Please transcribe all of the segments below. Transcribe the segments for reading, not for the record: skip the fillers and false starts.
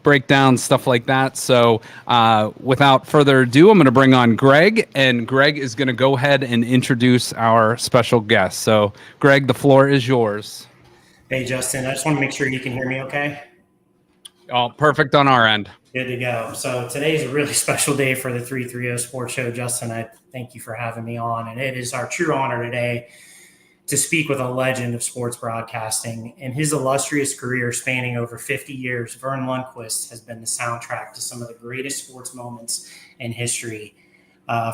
break down stuff like that. So without further ado, I'm going to bring on Greg, and Greg is going to go ahead and introduce our special guest. So, Greg, the floor is yours. Hey, Justin, I just want to make sure you can hear me okay. Oh, perfect on our end. Good to go. So today is a really special day for the 330 Sports Show. Justin, I thank you for having me on. And it is our true honor today to speak with a legend of sports broadcasting. In his illustrious career spanning over 50 years, Verne Lundquist has been the soundtrack to some of the greatest sports moments in history.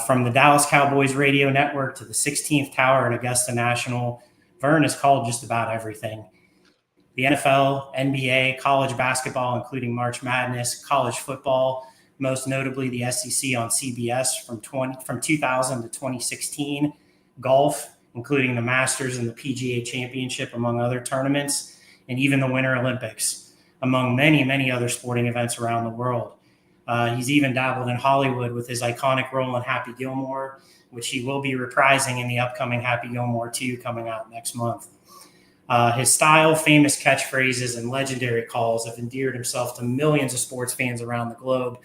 From the Dallas Cowboys radio network to the 16th Tower at Augusta National, Verne has called just about everything. The NFL, NBA, college basketball, including March Madness, college football, most notably the SEC on CBS from 2000 to 2016, golf, including the Masters and the PGA Championship, among other tournaments, and even the Winter Olympics, among many, many other sporting events around the world. He's even dabbled in Hollywood with his iconic role in Happy Gilmore, which he will be reprising in the upcoming Happy Gilmore 2 coming out next month. His style, famous catchphrases, and legendary calls have endeared himself to millions of sports fans around the globe,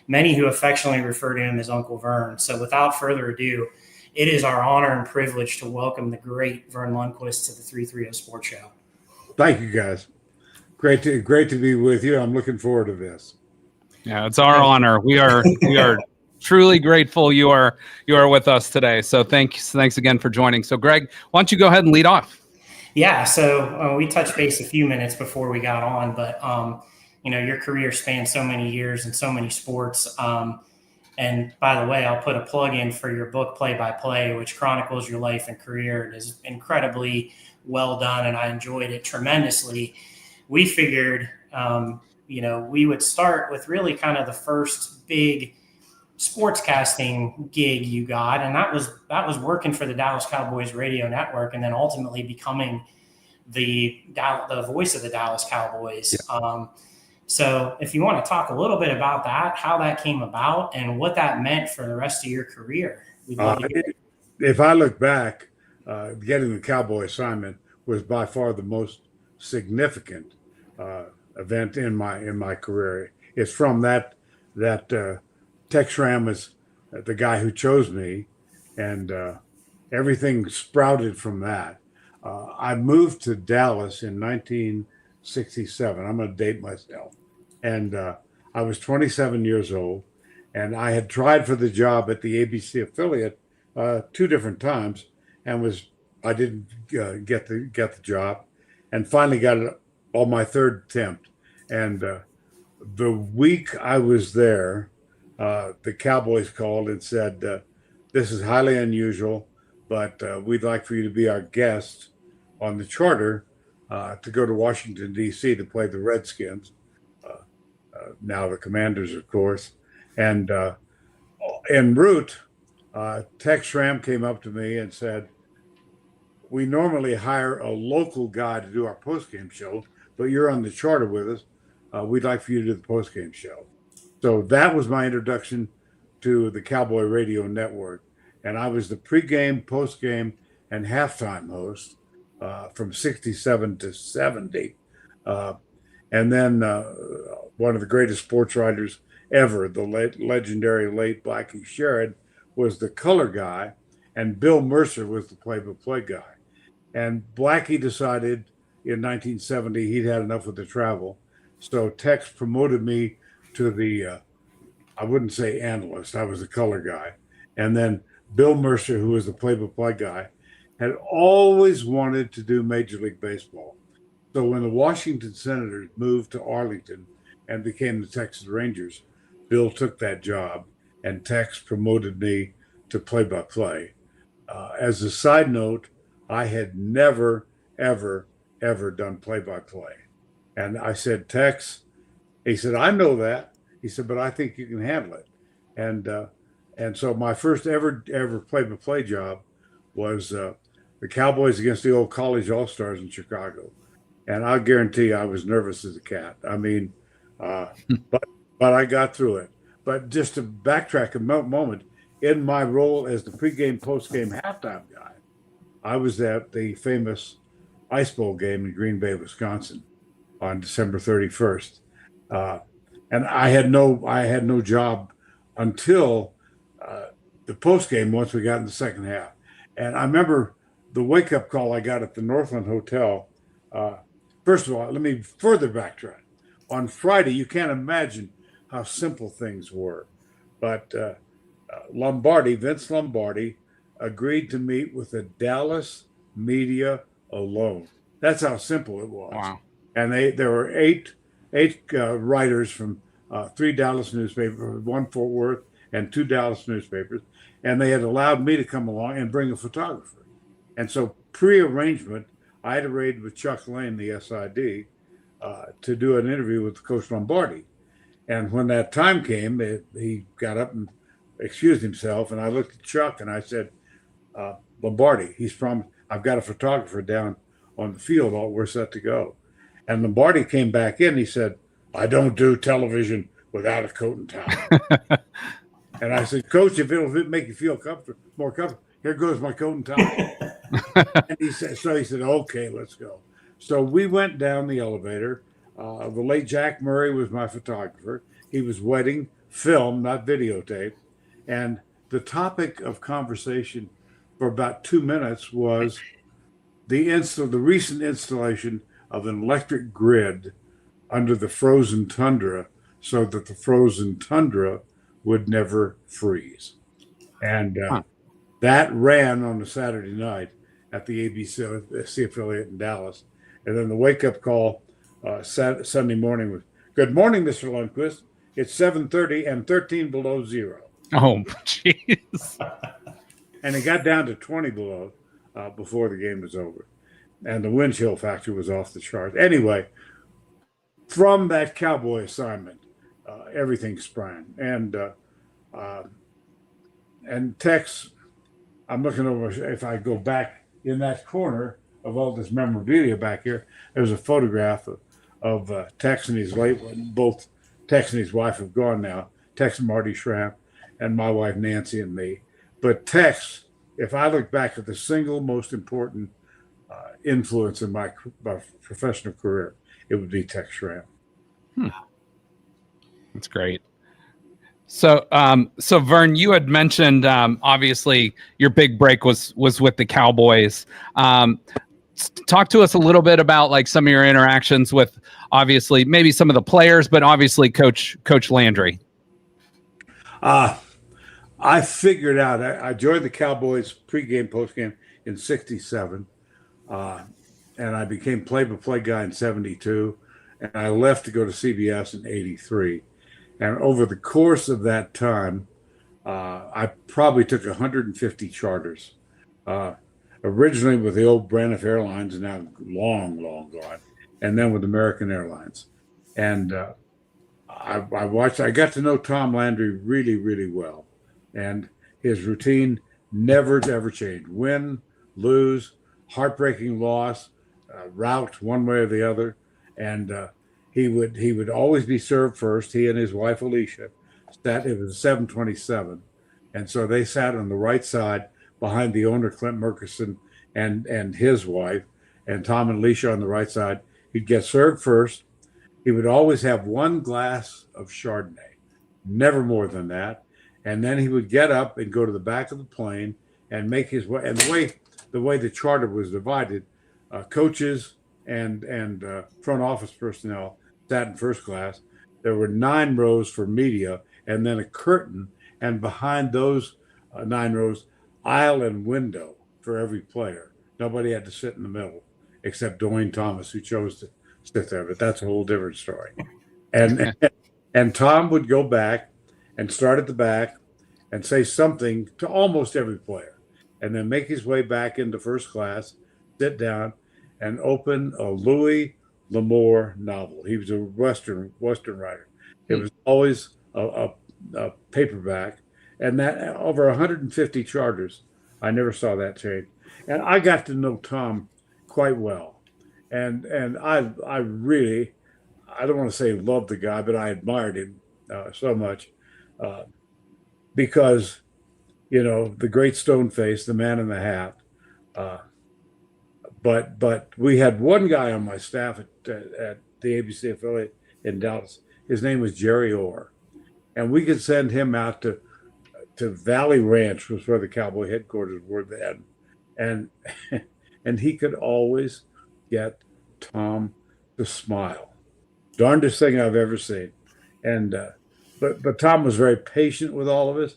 many who affectionately refer to him as Uncle Verne. So without further ado, it is our honor and privilege to welcome the great Verne Lundquist to the 330 Sports Show. Thank you, guys. Great to be with you. I'm looking forward to this. Yeah, it's our honor. We are truly grateful you are with us today. So thanks again for joining. So Greg, why don't you go ahead and lead off? Yeah, so we touched base a few minutes before we got on, but your career spans so many years and so many sports. And by the way, I'll put a plug in for your book, Play by Play, which chronicles your life and career. It is incredibly well done, and I enjoyed it tremendously. We figured, we would start with really kind of the first big sportscasting gig you got, and that was working for the Dallas Cowboys radio network, and then ultimately becoming the voice of the Dallas Cowboys. Yeah. So if you want to talk a little bit about that, how that came about, and what that meant for the rest of your career. If I look back, getting the Cowboy assignment was by far the most significant event in my career. It's from that Tex Schramm was the guy who chose me, and everything sprouted from that. I moved to Dallas in 1967. I'm going to date myself. And I was 27 years old, and I had tried for the job at the ABC affiliate 2 different times, and I didn't get the job, and finally got it on my 3rd attempt. And the week I was there, the Cowboys called and said, this is highly unusual, but we'd like for you to be our guest on the charter to go to Washington, D.C. to play the Redskins, now the Commanders, of course. And en route, Tex Schramm came up to me and said, we normally hire a local guy to do our postgame show, but you're on the charter with us. We'd like for you to do the postgame show. So that was my introduction to the Cowboy Radio Network. And I was the pregame, postgame, and halftime host from 67 to 70. And then one of the greatest sports writers ever, the legendary late Blackie Sherrod, was the color guy, and Bill Mercer was the play-by-play guy. And Blackie decided in 1970 he'd had enough of the travel. So Tex promoted me to the, I wouldn't say analyst, I was the color guy. And then Bill Mercer, who was the play-by-play guy, had always wanted to do Major League Baseball. So when the Washington Senators moved to Arlington and became the Texas Rangers, Bill took that job, and Tex promoted me to play-by-play. As a side note, I had never, ever, ever done play-by-play. And I said, Tex, he said, I know that. He said, but I think you can handle it. And so my first ever play-by-play job was the Cowboys against the old college All-Stars in Chicago. And I'll guarantee I was nervous as a cat. I mean, but I got through it. But just to backtrack a moment, in my role as the pregame, postgame, halftime guy, I was at the famous Ice Bowl game in Green Bay, Wisconsin on December 31st. And I had no job until the post game once we got in the second half. And I remember the wake up call I got at the Northland Hotel. First of all, let me further backtrack. On Friday, you can't imagine how simple things were, but Vince Lombardi, agreed to meet with the Dallas media alone. That's how simple it was. Wow. And there were eight writers from 3 Dallas newspapers, 1 Fort Worth, and 2 Dallas newspapers, and they had allowed me to come along and bring a photographer. And so pre-arrangement, I had arranged with Chuck Lane, the SID, to do an interview with Coach Lombardi. And when that time came, he got up and excused himself, and I looked at Chuck and I said, Lombardi, I've got a photographer down on the field, we're set to go. And Lombardi came back in, he said, I don't do television without a coat and tie. And I said, Coach, if it'll make you feel more comfortable, here goes my coat and tie. And he said, okay, let's go. So we went down the elevator. The late Jack Murray was my photographer. He was wedding film, not videotape. And the topic of conversation for about 2 minutes was the recent installation of an electric grid under the frozen tundra so that the frozen tundra would never freeze. And that ran on a Saturday night at the ABC affiliate in Dallas. And then the wake-up call Sunday morning was, good morning, Mr. Lundquist. It's 7:30 and 13 below zero. Oh, jeez. And it got down to 20 below before the game was over. And the wind chill factor was off the charts. Anyway, from that Cowboy assignment, everything sprang. And Tex, I'm looking over, if I go back in that corner of all this memorabilia back here, there's a photograph of Tex and his both Tex and his wife have gone now, Tex and Marty Schramm, and my wife Nancy and me. But Tex, if I look back at the single most important influence in my professional career, it would be Tex Schramm. That's great. So, Verne, you had mentioned obviously your big break was with the Cowboys. Talk to us a little bit about like some of your interactions with obviously maybe some of the players, but obviously Coach Landry. I figured out I joined the Cowboys pregame, postgame in '67, and I became play-by-play guy in '72, and I left to go to CBS in '83. And over the course of that time, I probably took 150 charters. Originally with the old Braniff Airlines, now long gone, and then with American Airlines. And I got to know Tom Landry really, really well. And his routine never ever changed. Win, lose, heartbreaking loss, route one way or the other. And he would always be served first. He and his wife, Alicia, it was 727. And so they sat on the right side behind the owner, Clint Murkison, and his wife, and Tom and Alicia on the right side. He'd get served first. He would always have 1 glass of Chardonnay, never more than that. And then he would get up and go to the back of the plane and make his way. And the way the charter was divided, coaches and front office personnel sat in first class. There were 9 rows for media, and then a curtain. And behind those 9 rows, aisle and window for every player. Nobody had to sit in the middle except Dwayne Thomas, who chose to sit there. But that's a whole different story. And Tom would go back and start at the back and say something to almost every player, and then make his way back into first class, sit down, and open a Louis L'Amour novel. He was a Western writer. It was always a paperback, and that over 150 charters, I never saw that change. And I got to know Tom quite well, and I really, I don't want to say loved the guy, but I admired him so much because, the great stone face, the man in the hat. But we had one guy on my staff at the ABC affiliate in Dallas. His name was Jerry Orr, and we could send him out to Valley Ranch, was where the Cowboy headquarters were then, and and he could always get Tom to smile. Darndest thing I've ever seen. And but Tom was very patient with all of us.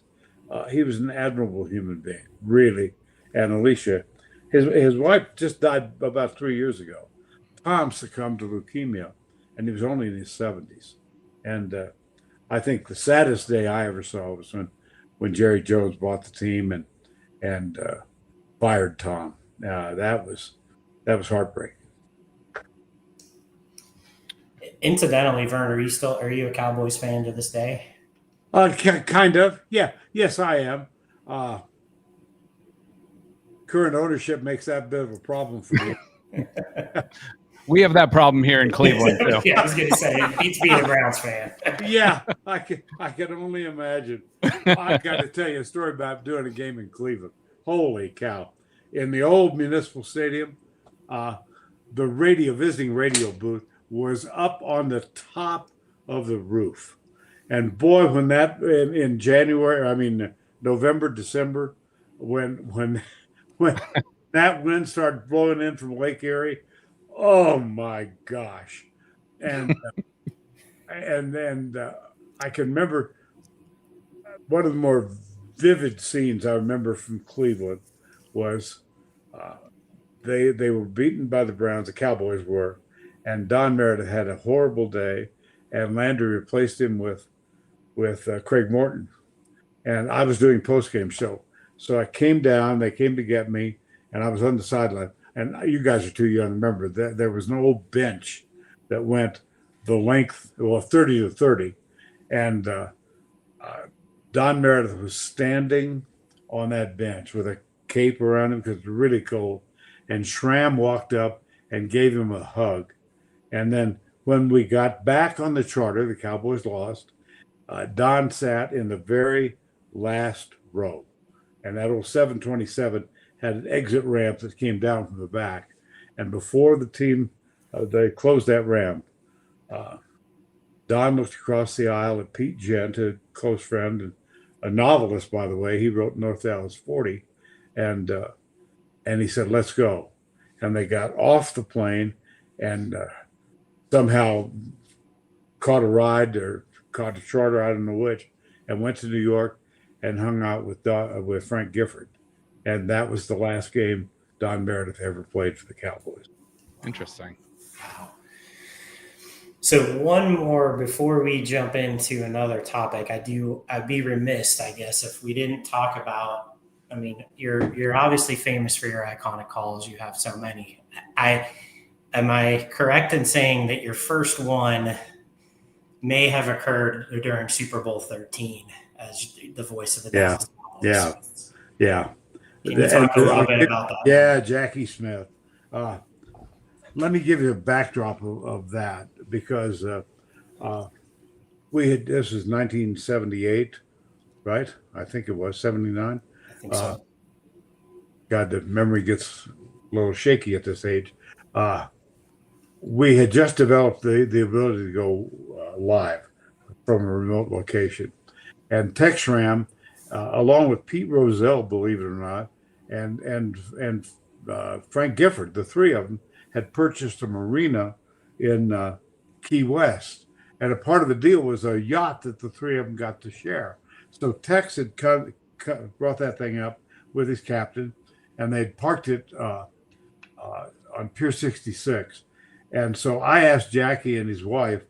He was an admirable human being, really. And Alicia, his wife just died about 3 years ago. Tom succumbed to leukemia, and he was only in his 70s. And I think the saddest day I ever saw was when Jerry Jones bought the team and fired Tom. That was heartbreaking. Incidentally, Verne, are you a Cowboys fan to this day? Kind of. Yeah. Yes, I am. Current ownership makes that a bit of a problem for me. We have that problem here in Cleveland too. Yeah, I was going to say it beats being a Browns fan. Yeah, I can only imagine. I got to tell you a story about doing a game in Cleveland. Holy cow! In the old Municipal Stadium, the visiting radio booth was up on the top of the roof. And boy, when that in November, December, when that wind started blowing in from Lake Erie, oh my gosh. And I can remember one of the more vivid scenes I remember from Cleveland was they were beaten by the Browns, the Cowboys were, and Don Meredith had a horrible day, and Landry replaced him with Craig Morton, and I was doing post-game show. So I came down, they came to get me, and I was on the sideline. And you guys are too young to remember that there was an old bench that went the length, 30 to 30. And Don Meredith was standing on that bench with a cape around him because it was really cold. And Schramm walked up and gave him a hug. And then when we got back on the charter, the Cowboys lost, Don sat in the very last row. And that old 727 had an exit ramp that came down from the back. And before the team, they closed that ramp, Don looked across the aisle at Pete Gent, a close friend, and a novelist, by the way. He wrote North Dallas 40. And he said, "Let's go." And they got off the plane and somehow caught a ride or caught a charter, I don't know which, and went to New York and hung out with Frank Gifford. And that was the last game Don Meredith ever played for the Cowboys. Interesting. Wow. So one more before we jump into another topic. I'd be remiss, I guess, if we didn't talk about, I mean, you're obviously famous for your iconic calls. You have so many. Am I correct in saying that your first one may have occurred during Super Bowl 13 as the voice of the Dallas Cowboys? Yeah. Can you talk a little bit about that? Yeah, Jackie Smith. Let me give you a backdrop of that because this was 1978, right? I think it was 79. I think so. God, the memory gets a little shaky at this age. We had just developed the ability to go live from a remote location. And Texram, along with Pete Rozelle, believe it or not, and Frank Gifford, the three of them, had purchased a marina in Key West. And a part of the deal was a yacht that the three of them got to share. So Tex had brought that thing up with his captain, and they'd parked it on Pier 66. And so I asked Jackie and his wife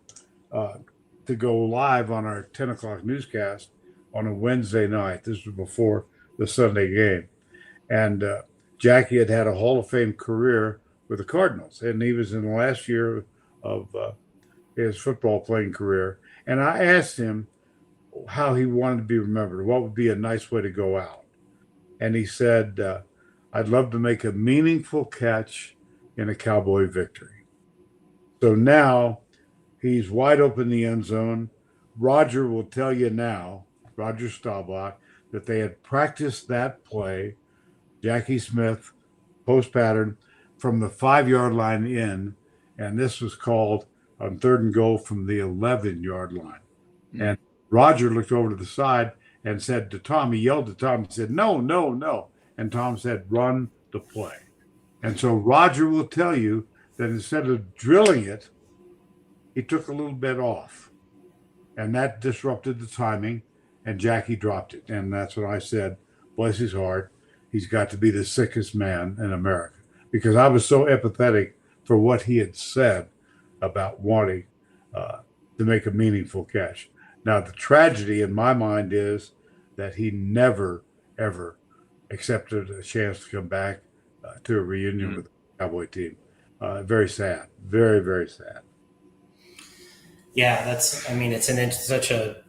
to go live on our 10 o'clock newscast on a Wednesday night. This was before the Sunday game. And Jackie had a Hall of Fame career with the Cardinals, and he was in the last year of his football playing career. And I asked him how he wanted to be remembered, what would be a nice way to go out. And he said, "I'd love to make a meaningful catch in a Cowboy victory." So now he's wide open in the end zone. Roger will tell you now, Roger Staubach, that they had practiced that play, Jackie Smith, post pattern, from the 5-yard line in, and this was called on 3rd and goal from the 11-yard line. Mm. And Roger looked over to the side and said to Tom, he yelled at Tom, he said, no, no, no. And Tom said, run the play. And so Roger will tell you that instead of drilling it, he took a little bit off. And that disrupted the timing, and Jackie dropped it. And that's what I said, bless his heart, he's got to be the sickest man in America. Because I was so empathetic for what he had said about wanting to make a meaningful catch. Now, the tragedy in my mind is that he never, ever accepted a chance to come back to a reunion with the Cowboy team. Very sad. Very, very sad. Yeah, it's such a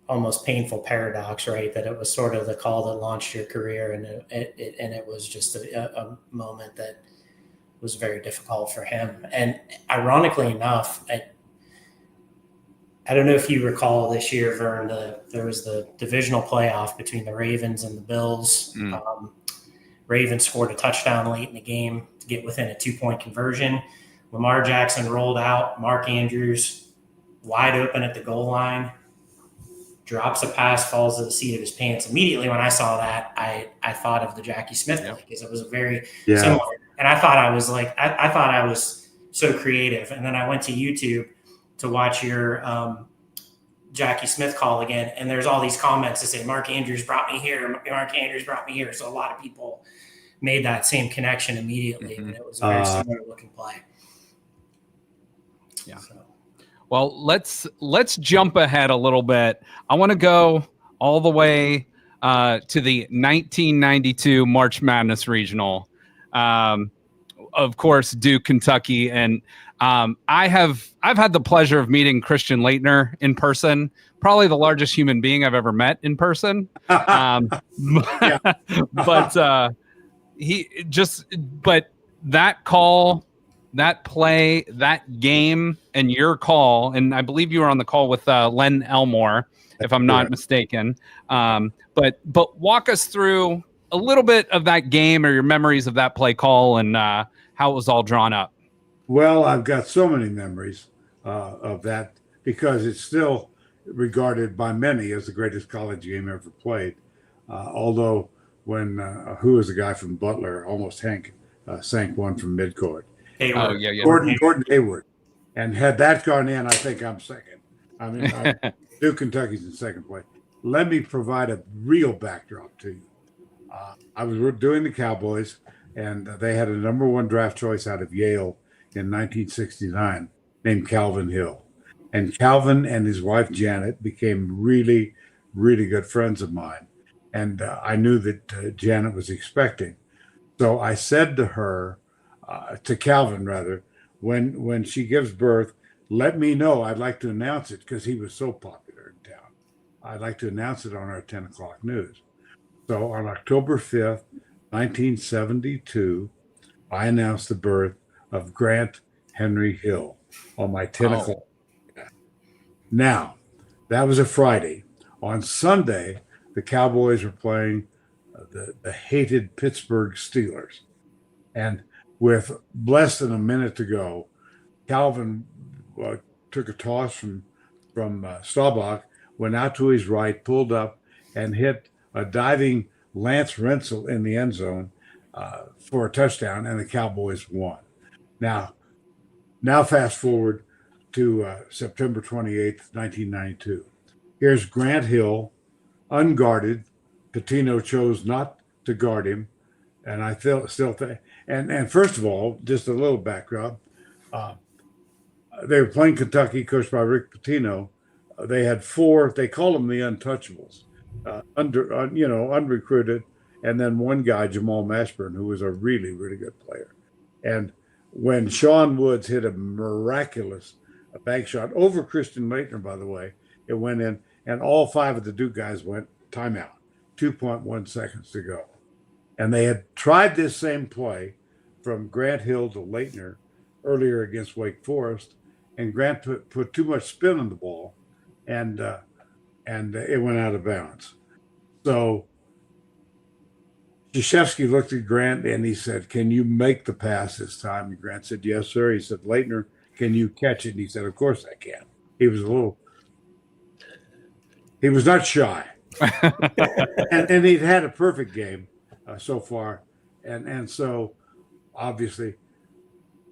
almost painful paradox, right? That it was sort of the call that launched your career, and it was just a moment that was very difficult for him. And ironically enough, I don't know if you recall this year, Vern, there was the divisional playoff between the Ravens and the Bills. Ravens scored a touchdown late in the game to get within a 2-point conversion. Lamar Jackson rolled out. Mark Andrews wide open at the goal line, drops a pass, falls to the seat of his pants. Immediately when I saw that, I thought of the Jackie Smith play because it was a very similar. And I thought I was I thought I was so creative. And then I went to YouTube to watch your Jackie Smith call again. And there's all these comments that say, Mark Andrews brought me here. Mark Andrews brought me here. So a lot of people made that same connection immediately. And it was a very similar looking play. Yeah. So. Well, let's jump ahead a little bit. I want to go all the way to the 1992 March Madness Regional. Of course, Duke, Kentucky, and I've had the pleasure of meeting Christian Laettner in person. Probably the largest human being I've ever met in person. But that call, that play, that game, and your call, and I believe you were on the call with Len Elmore, if I'm not mistaken. But walk us through a little bit of that game or your memories of that play call and how it was all drawn up. Well, I've got so many memories of that because it's still regarded by many as the greatest college game ever played. Although when who was the guy from Butler, almost sank one from midcourt. Hayward. Oh, yeah. Gordon Hayward. And had that gone in, I think I'm second. I mean, Duke, Kentucky's in second place. Let me provide a real backdrop to you. I was doing the Cowboys, and they had a number 1 draft choice out of Yale in 1969 named Calvin Hill. And Calvin and his wife, Janet, became really, really good friends of mine. And I knew that Janet was expecting. So I said to her, to Calvin rather, when she gives birth, let me know. I'd like to announce it because he was so popular in town. I'd like to announce it on our 10 o'clock news. So on October 5th, 1972, I announced the birth of Grant Henry Hill on my 10 o'clock. Now, that was a Friday. On Sunday, the Cowboys were playing the hated Pittsburgh Steelers. And with less than a minute to go, Calvin took a toss from Staubach, went out to his right, pulled up, and hit a diving Lance Rensel in the end zone for a touchdown, and the Cowboys won. Now fast forward to September 28th, 1992. Here's Grant Hill, unguarded. Pitino chose not to guard him, and I still think. And first of all, just a little background. They were playing Kentucky, coached by Rick Pitino. They had 4. They call them the untouchables, unrecruited, and then one guy, Jamal Mashburn, who was a really, really good player. And when Sean Woods hit a miraculous bank shot over Christian Laettner, by the way, it went in, and all 5 of the Duke guys went timeout. 2.1 seconds to go. And they had tried this same play from Grant Hill to Laettner earlier against Wake Forest, and Grant put too much spin on the ball, and it went out of bounds. So Krzyzewski looked at Grant and he said, "Can you make the pass this time?" And Grant said, "Yes, sir." He said, "Laettner, can you catch it? And he said, of course I can. He was not shy. and he'd had a perfect game so far. And so obviously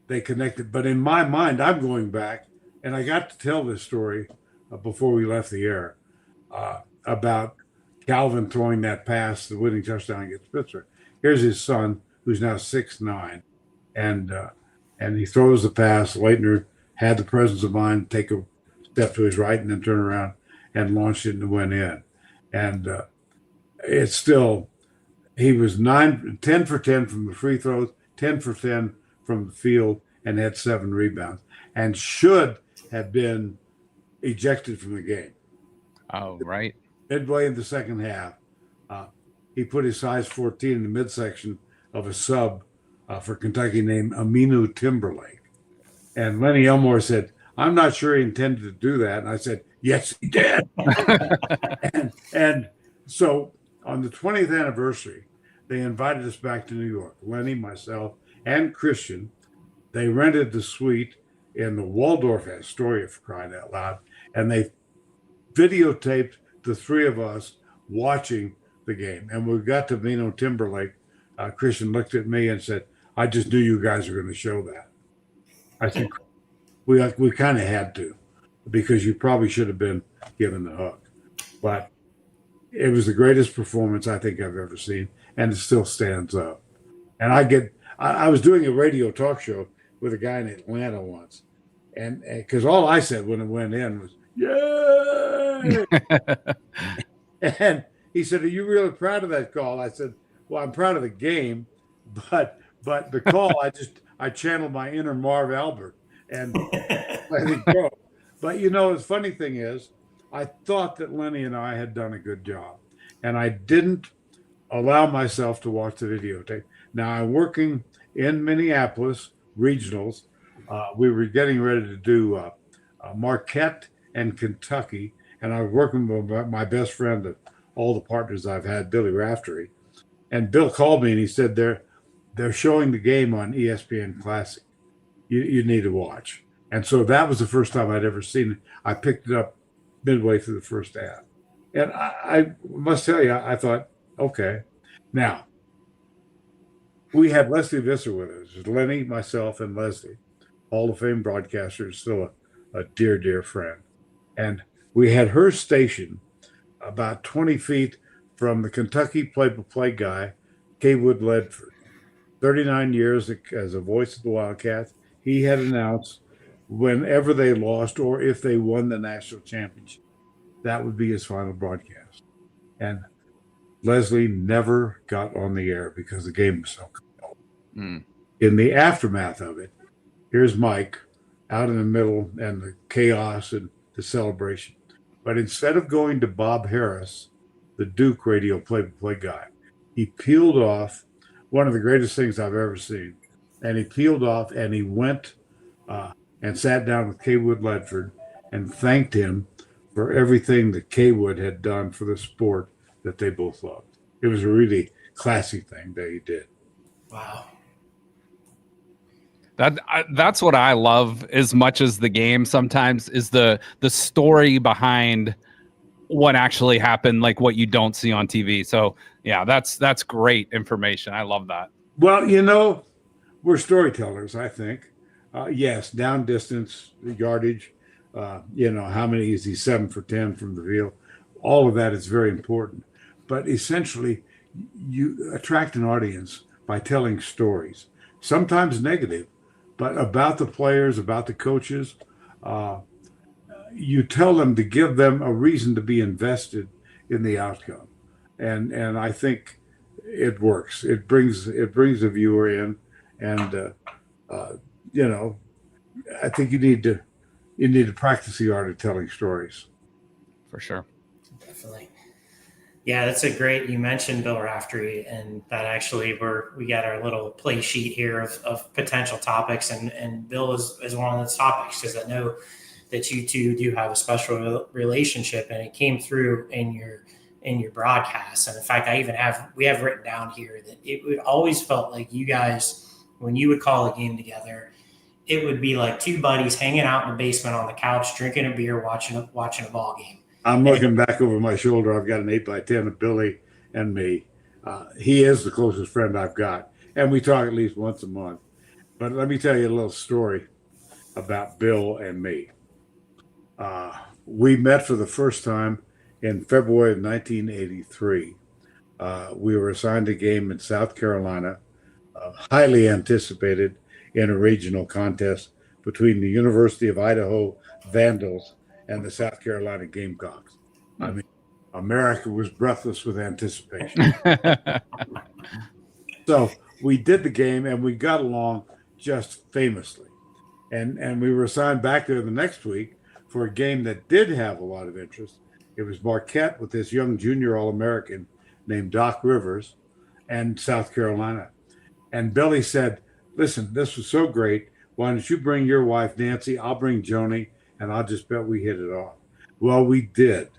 they connected. But in my mind, I'm going back, and I got to tell this story before we left the air about Calvin throwing that pass, the winning touchdown against Pittsburgh. Here's his son, who's now 6'9", and he throws the pass. Leitner had the presence of mind to take a step to his right and then turn around and launched it and went in. And it's still, he was 10 for 10 from the free throws, 10 for 10 from the field, and had 7 rebounds, and should have been ejected from the game. Oh, right. Midway in the second half, he put his size 14 in the midsection of a sub for Kentucky named Aminu Timberlake. And Lenny Elmore said, I'm not sure he intended to do that. And I said, yes, he did. and so on the 20th anniversary, they invited us back to New York. Lenny, myself, and Christian. They rented the suite in the Waldorf Astoria, for crying out loud. And they videotaped the three of us watching the game. And we got to Aminu Timberlake. Christian looked at me and said, I just knew you guys were going to show that. I said, we kind of had to, because you probably should have been given the hook. But it was the greatest performance I think I've ever seen, and it still stands up. And I was doing a radio talk show with a guy in Atlanta once, and because all I said when it went in was, yay! And he said, are you really proud of that call? I said, well, I'm proud of the game, but the call, I channeled my inner Marv Albert and let it go. But the funny thing is, I thought that Lenny and I had done a good job, and I didn't allow myself to watch the videotape. Now I'm working in Minneapolis regionals. We were getting ready to do Marquette and Kentucky, and I was working with my best friend of all the partners I've had, Billy Raftery. And Bill called me and he said, they're showing the game on ESPN Classic. You need to watch. And so that was the first time I'd ever seen it. I picked it up midway through the first half. And I must tell you, I thought, okay. Now, we had Leslie Visser with us, Lenny, myself, and Leslie, Hall of Fame broadcaster, still a dear, dear friend. And we had her station about 20 feet from the Kentucky play-by-play guy, Kaywood Ledford. 39 years as a voice of the Wildcats. He had announced whenever they lost or if they won the national championship, that would be his final broadcast. And Leslie never got on the air because the game was so compelling. In the aftermath of it, here's Mike out in the middle and the chaos and the celebration. But instead of going to Bob Harris, the Duke radio play-by-play guy, he peeled off one of the greatest things I've ever seen. And he peeled off and he went and sat down with Kaywood Ledford and thanked him for everything that Kaywood had done for the sport that they both loved. It was a really classy thing that he did. Wow. That's what I love as much as the game sometimes is the story behind what actually happened, like what you don't see on TV. So yeah, that's great information. I love that. Well, we're storytellers, I think. Yes, down distance, yardage, how many is he 7 for 10 from the field? All of that is very important. But essentially, you attract an audience by telling stories, sometimes negative, but about the players, about the coaches. You tell them to give them a reason to be invested in the outcome. And I think it works. It brings the viewer in, and I think you need to practice the art of telling stories. For sure. Definitely. Yeah, that's a great, you mentioned Bill Raftery, and that actually we got our little play sheet here of potential topics, and Bill is one of those topics, because I know that you two do have a special relationship, and it came through in your broadcast. And in fact, we have written down here that it always felt like you guys, when you would call a game together, it would be like two buddies hanging out in the basement on the couch, drinking a beer, watching a ball game. I'm looking back over my shoulder. I've got an 8x10 of Billy and me. He is the closest friend I've got, and we talk at least once a month. But let me tell you a little story about Bill and me. We met for the first time in February of 1983. We were assigned a game in South Carolina, highly anticipated in a regional contest between the University of Idaho Vandals and the South Carolina Gamecocks. I mean, America was breathless with anticipation. So we did the game and we got along just famously. And we were assigned back there the next week for a game that did have a lot of interest. It was Marquette with this young junior All-American named Doc Rivers and South Carolina. And Billy said, listen, this was so great. Why don't you bring your wife, Nancy? I'll bring Joni, and I'll just bet we hit it off. Well, we did,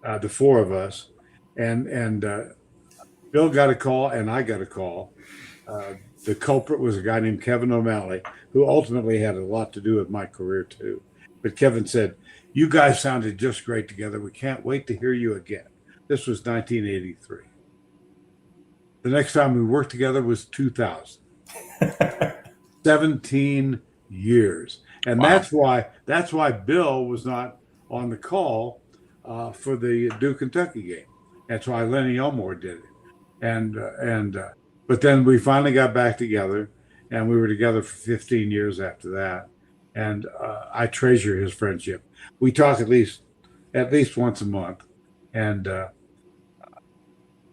the four of us. And Bill got a call, and I got a call. The culprit was a guy named Kevin O'Malley, who ultimately had a lot to do with my career, too. But Kevin said, you guys sounded just great together. We can't wait to hear you again. This was 1983. The next time we worked together was 2000. 17 years. And wow. that's why Bill was not on the call for the Duke Kentucky game. That's why Lenny Elmore did it. But then we finally got back together, and we were together for 15 years after that. And I treasure his friendship. We talk at least once a month, and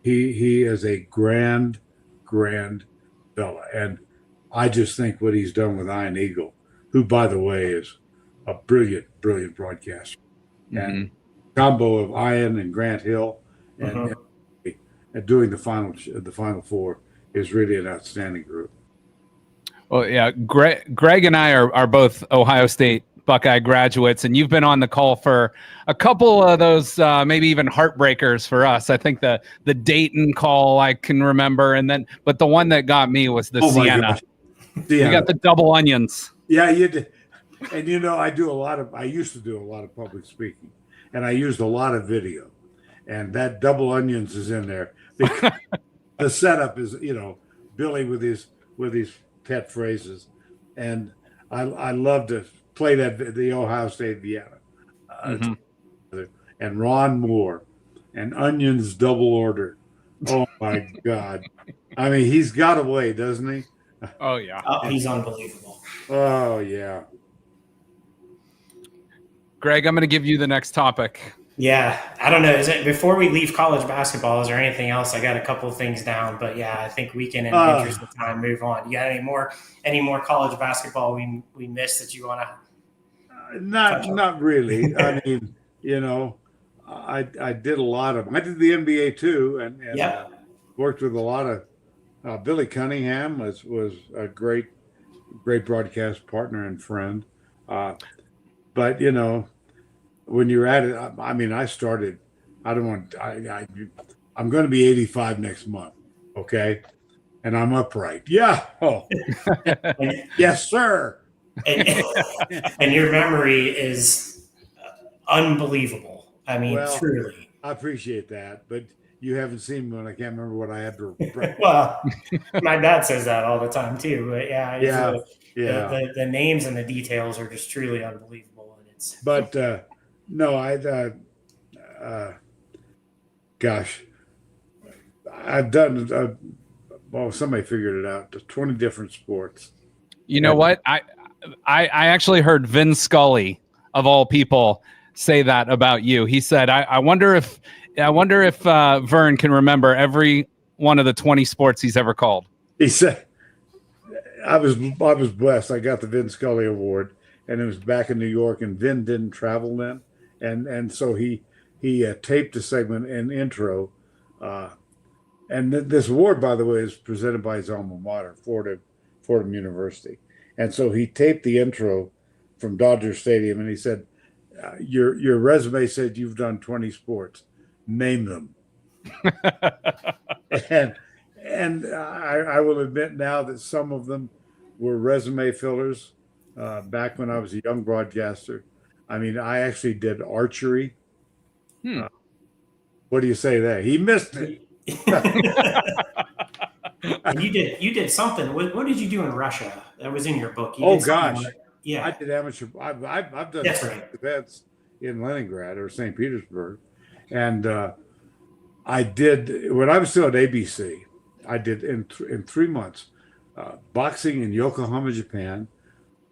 he is a grand fella. And I just think what he's done with Iron Eagle, who, by the way, is a brilliant broadcaster, and combo of Ian and Grant Hill, and doing the final four is really an outstanding group. Well, yeah, Greg and I are both Ohio State Buckeye graduates, and you've been on the call for a couple of those, maybe even heartbreakers for us. I think the Dayton call I can remember, but the one that got me was the Siena. You got the double onions. Yeah, you did. And I used to do a lot of public speaking, and I used a lot of video, and that double onions is in there because the setup is, Billy with his pet phrases, and I love to play the Ohio State Vienna, and Ron Moore, and onions double order. Oh my God! I mean, he's got a way, doesn't he? Oh yeah. Oh, he's unbelievable. Oh yeah. Greg, I'm going to give you the next topic. Yeah, I don't know. Is it before we leave college basketball? Is there anything else? I got a couple of things down, but yeah, I think we can, in the interest of time, move on. You got any more college basketball we missed that you want to? Not really. I mean, I did a lot of. I did the NBA too, and worked with a lot of. Billy Cunningham was a great broadcast partner and friend, but when you're at it, I mean, I started. I'm going to be 85 next month, okay, and I'm upright. Yeah. Oh, yes, sir. And your memory is unbelievable. I mean, truly. I appreciate that, but you haven't seen me when I can't remember what I had for breakfast. Well, my dad says that all the time too. But the names and the details are just truly unbelievable. And it's no, gosh, I've done. Somebody figured it out. 20 different sports. You know what? I actually heard Vin Scully, of all people, say that about you. He said, I wonder if Verne can remember every one of the 20 sports he's ever called. He said, I was blessed. I got the Vin Scully Award, and it was back in New York, and Vin didn't travel then. And so he taped a segment and intro. And this award, by the way, is presented by his alma mater, Fordham University. And so he taped the intro from Dodger Stadium, and he said, your resume said you've done 20 sports. Name them. and I will admit now that some of them were resume fillers. back when I was a young broadcaster. I mean, I actually did archery. Hmm. What do you say there? He missed it. And you did something. What did you do in Russia? That was in your book. You Oh did something gosh, on it. Yeah, I did amateur. I've done that's right. events in Leningrad or St. Petersburg, and I did when I was still at ABC. I did in 3 months boxing in Yokohama, Japan,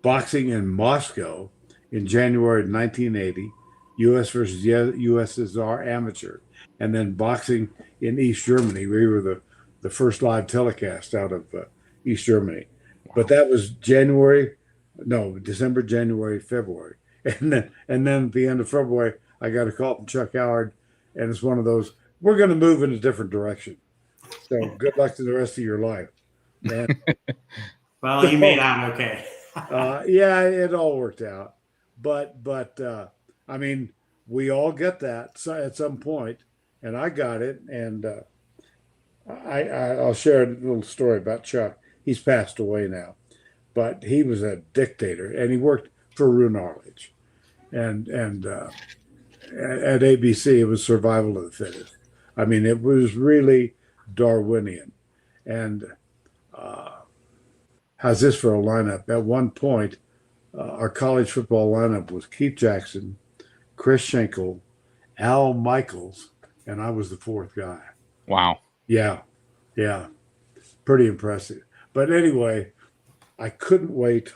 boxing in Moscow in January of 1980, U.S. versus USSR amateur, and then boxing in East Germany. We were the first live telecast out of East Germany. Wow. But that was December, January, February. And then at the end of February, I got a call from Chuck Howard, and it's one of those, we're going to move in a different direction. So good luck to the rest of your life. And, Well, you made out okay. yeah, it all worked out. But I mean, we all get that at some point, and I got it. And I'll share a little story about Chuck. He's passed away now, but he was a dictator, and he worked for Roone Arledge, and at ABC it was survival of the fittest. I mean, it was really Darwinian. And how's this for a lineup? At one point, our college football lineup was Keith Jackson, Chris Schenkel, Al Michaels, and I was the fourth guy. Wow. Yeah, pretty impressive. But anyway, I couldn't wait.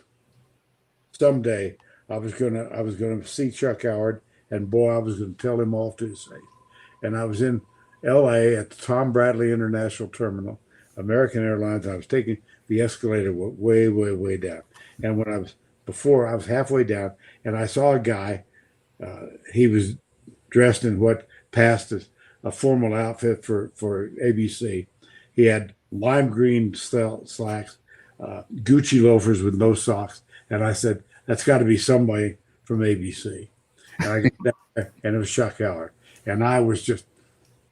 Someday I was gonna see Chuck Howard, and boy, I was gonna tell him off to his face. And I was in L.A. at the Tom Bradley International Terminal, American Airlines. I was taking the escalator way, way, way down. And when I was halfway down, and I saw a guy. He was dressed in what passed as a formal outfit for ABC. He had lime green slacks, Gucci loafers with no socks, and I said, "That's got to be somebody from ABC." And I got down there, and it was Chuck Howard, and I was just,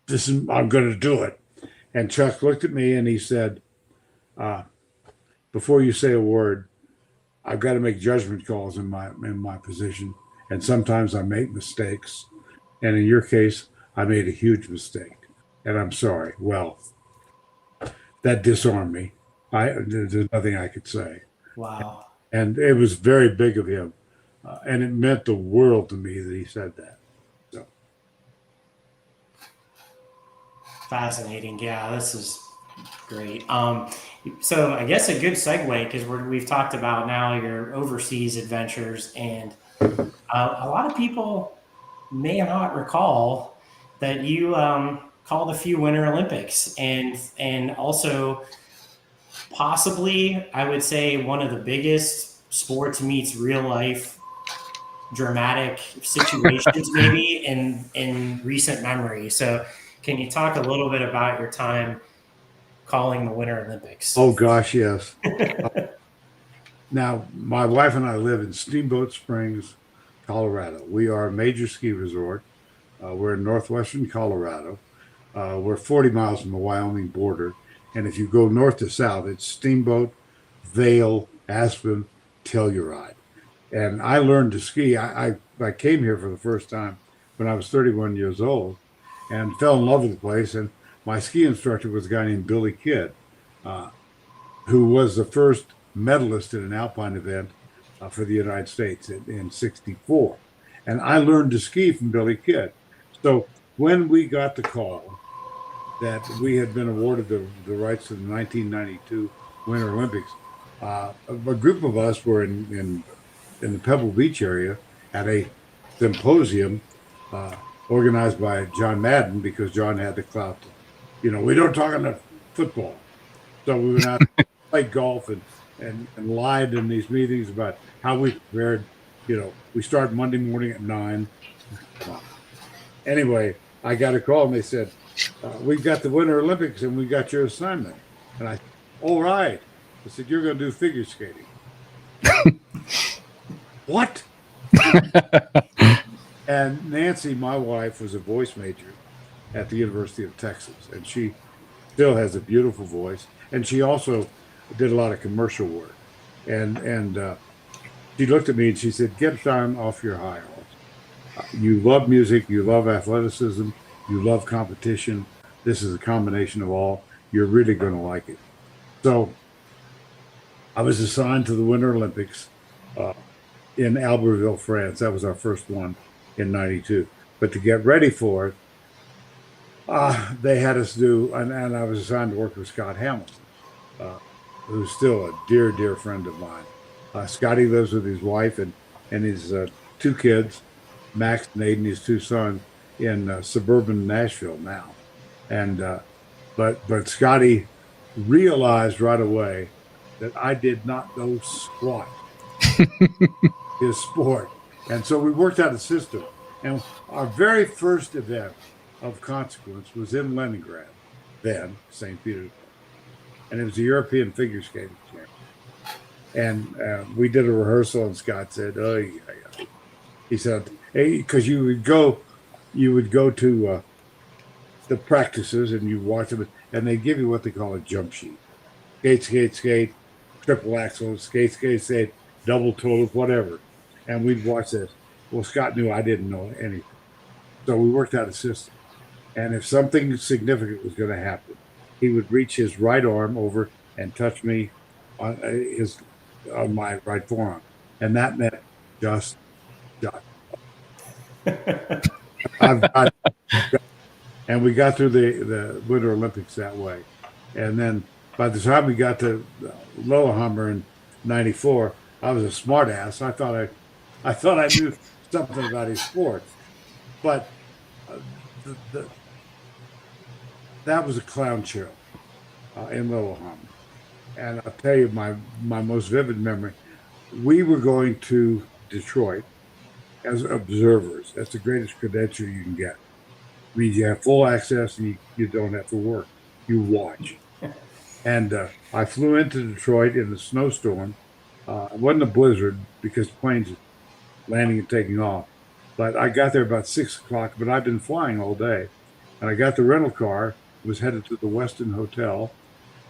I'm going to do it. And Chuck looked at me and he said, "Before you say a word, I've got to make judgment calls in my position, and sometimes I make mistakes. And in your case, I made a huge mistake, and I'm sorry." Well, that disarmed me. There's nothing I could say. Wow. And it was very big of him, and it meant the world to me that he said that. So Fascinating. Yeah, this is great. So I guess a good segue, because we've talked about now your overseas adventures, and a lot of people may not recall that you called a few Winter Olympics, and also possibly, I would say, one of the biggest sports meets real life dramatic situations maybe in recent memory. So can you talk a little bit about your time calling the Winter Olympics? Oh gosh, yes. Now, my wife and I live in Steamboat Springs, Colorado. We are a major ski resort. We're in northwestern Colorado. We're 40 miles from the Wyoming border. And if you go north to south, it's Steamboat, Vail, Aspen, Telluride. And I learned to ski. I came here for the first time when I was 31 years old and fell in love with the place. And my ski instructor was a guy named Billy Kidd, who was the first medalist in an alpine event for the United States in '64. And I learned to ski from Billy Kidd. So when we got the call that we had been awarded the rights to the 1992 Winter Olympics, a group of us were in the Pebble Beach area at a symposium organized by John Madden, because John had the clout. We don't talk enough football. So we went out to play golf and lied in these meetings about how we prepared. We start Monday morning at 9. Anyway, I got a call and they said, "We've got the Winter Olympics and we got your assignment." And I said, "All right." I said, "You're going to do figure skating." What? And Nancy, my wife, was a voice major at the University of Texas, and she still has a beautiful voice. And she also did a lot of commercial work. And she looked at me and she said, "Get down off your high horse. You love music, you love athleticism, you love competition. This is a combination of all. You're really going to like it." So I was assigned to the Winter Olympics uh, in Albertville, France. That was our first one in '92. But to get ready for it, they had us do, and I was assigned to work with Scott Hamilton, uh, who's still a dear, dear friend of mine. Scotty lives with his wife and his two kids, Max and Aiden, his two sons, in suburban Nashville now. And but Scotty realized right away that I did not know squat his sport, and so we worked out a system. And our very first event of consequence was in Leningrad, then St. Petersburg, and it was the European Figure Skating Championships. And we did a rehearsal, and Scott said, "Oh, yeah, yeah." He said, "Hey, because you would go to the practices, and you watch them, and they give you what they call a jump sheet: skate, skate, skate, triple axel, skate, skate, skate, double total, whatever." And we'd watch this. Well, Scott knew I didn't know anything, so we worked out a system. And if something significant was going to happen, he would reach his right arm over and touch me on my right forearm, and that meant just shut. And we got through the Winter Olympics that way. And then by the time we got to Lillehammer in '94, I was a smart ass. I thought I knew something about his sport, but that was a clown show in Lillehammer. And I'll tell you my most vivid memory. We were going to Detroit as observers. That's the greatest credential you can get. I mean, you have full access and you don't have to work. You watch. And I flew into Detroit in a snowstorm. It wasn't a blizzard because planes were landing and taking off. But I got there about 6 o'clock, but I've been flying all day. And I got the rental car, was headed to the Westin Hotel,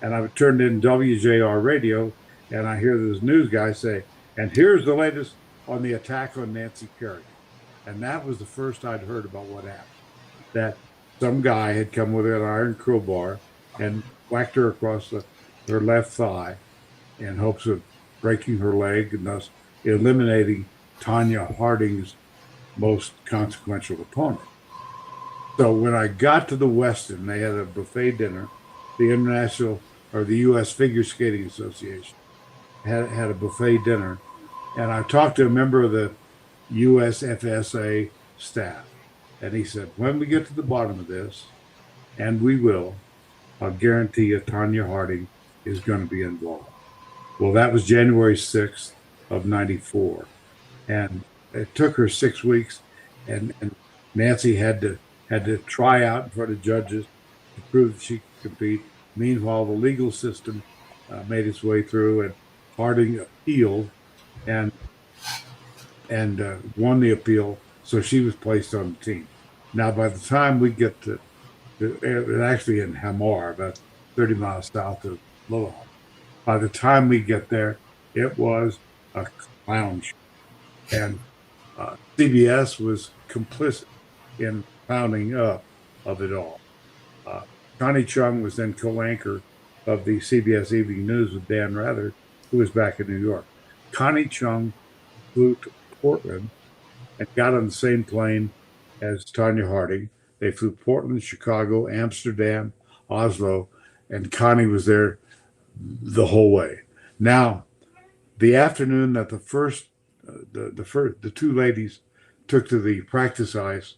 and I turned in WJR radio, and I hear this news guy say, "And here's the latest on the attack on Nancy Kerrigan." And that was the first I'd heard about what happened. That some guy had come with an iron crowbar and whacked her across her left thigh in hopes of breaking her leg and thus eliminating Tanya Harding's most consequential opponent. So when I got to the Westin, they had a buffet dinner. The the U.S. Figure Skating Association had a buffet dinner, and I talked to a member of the USFSA staff, and he said, "When we get to the bottom of this, and we will, I'll guarantee you Tanya Harding is going to be involved." Well, that was January 6th of '94, and it took her 6 weeks, and Nancy had to try out in front of judges to prove that she could compete. Meanwhile, the legal system made its way through, and Harding appealed and won the appeal, so she was placed on the team. Now, by the time we get to actually in Hamar, about 30 miles south of Lillehammer, by the time we get there, it was a clown show. And CBS was complicit in pounding up of it all. Connie Chung was then co-anchor of the CBS Evening News with Dan Rather, who was back in New York. Connie Chung flew to Portland and got on the same plane as Tanya Harding. They flew Portland, Chicago, Amsterdam, Oslo, and Connie was there the whole way. Now, the afternoon that the two ladies took to the practice ice,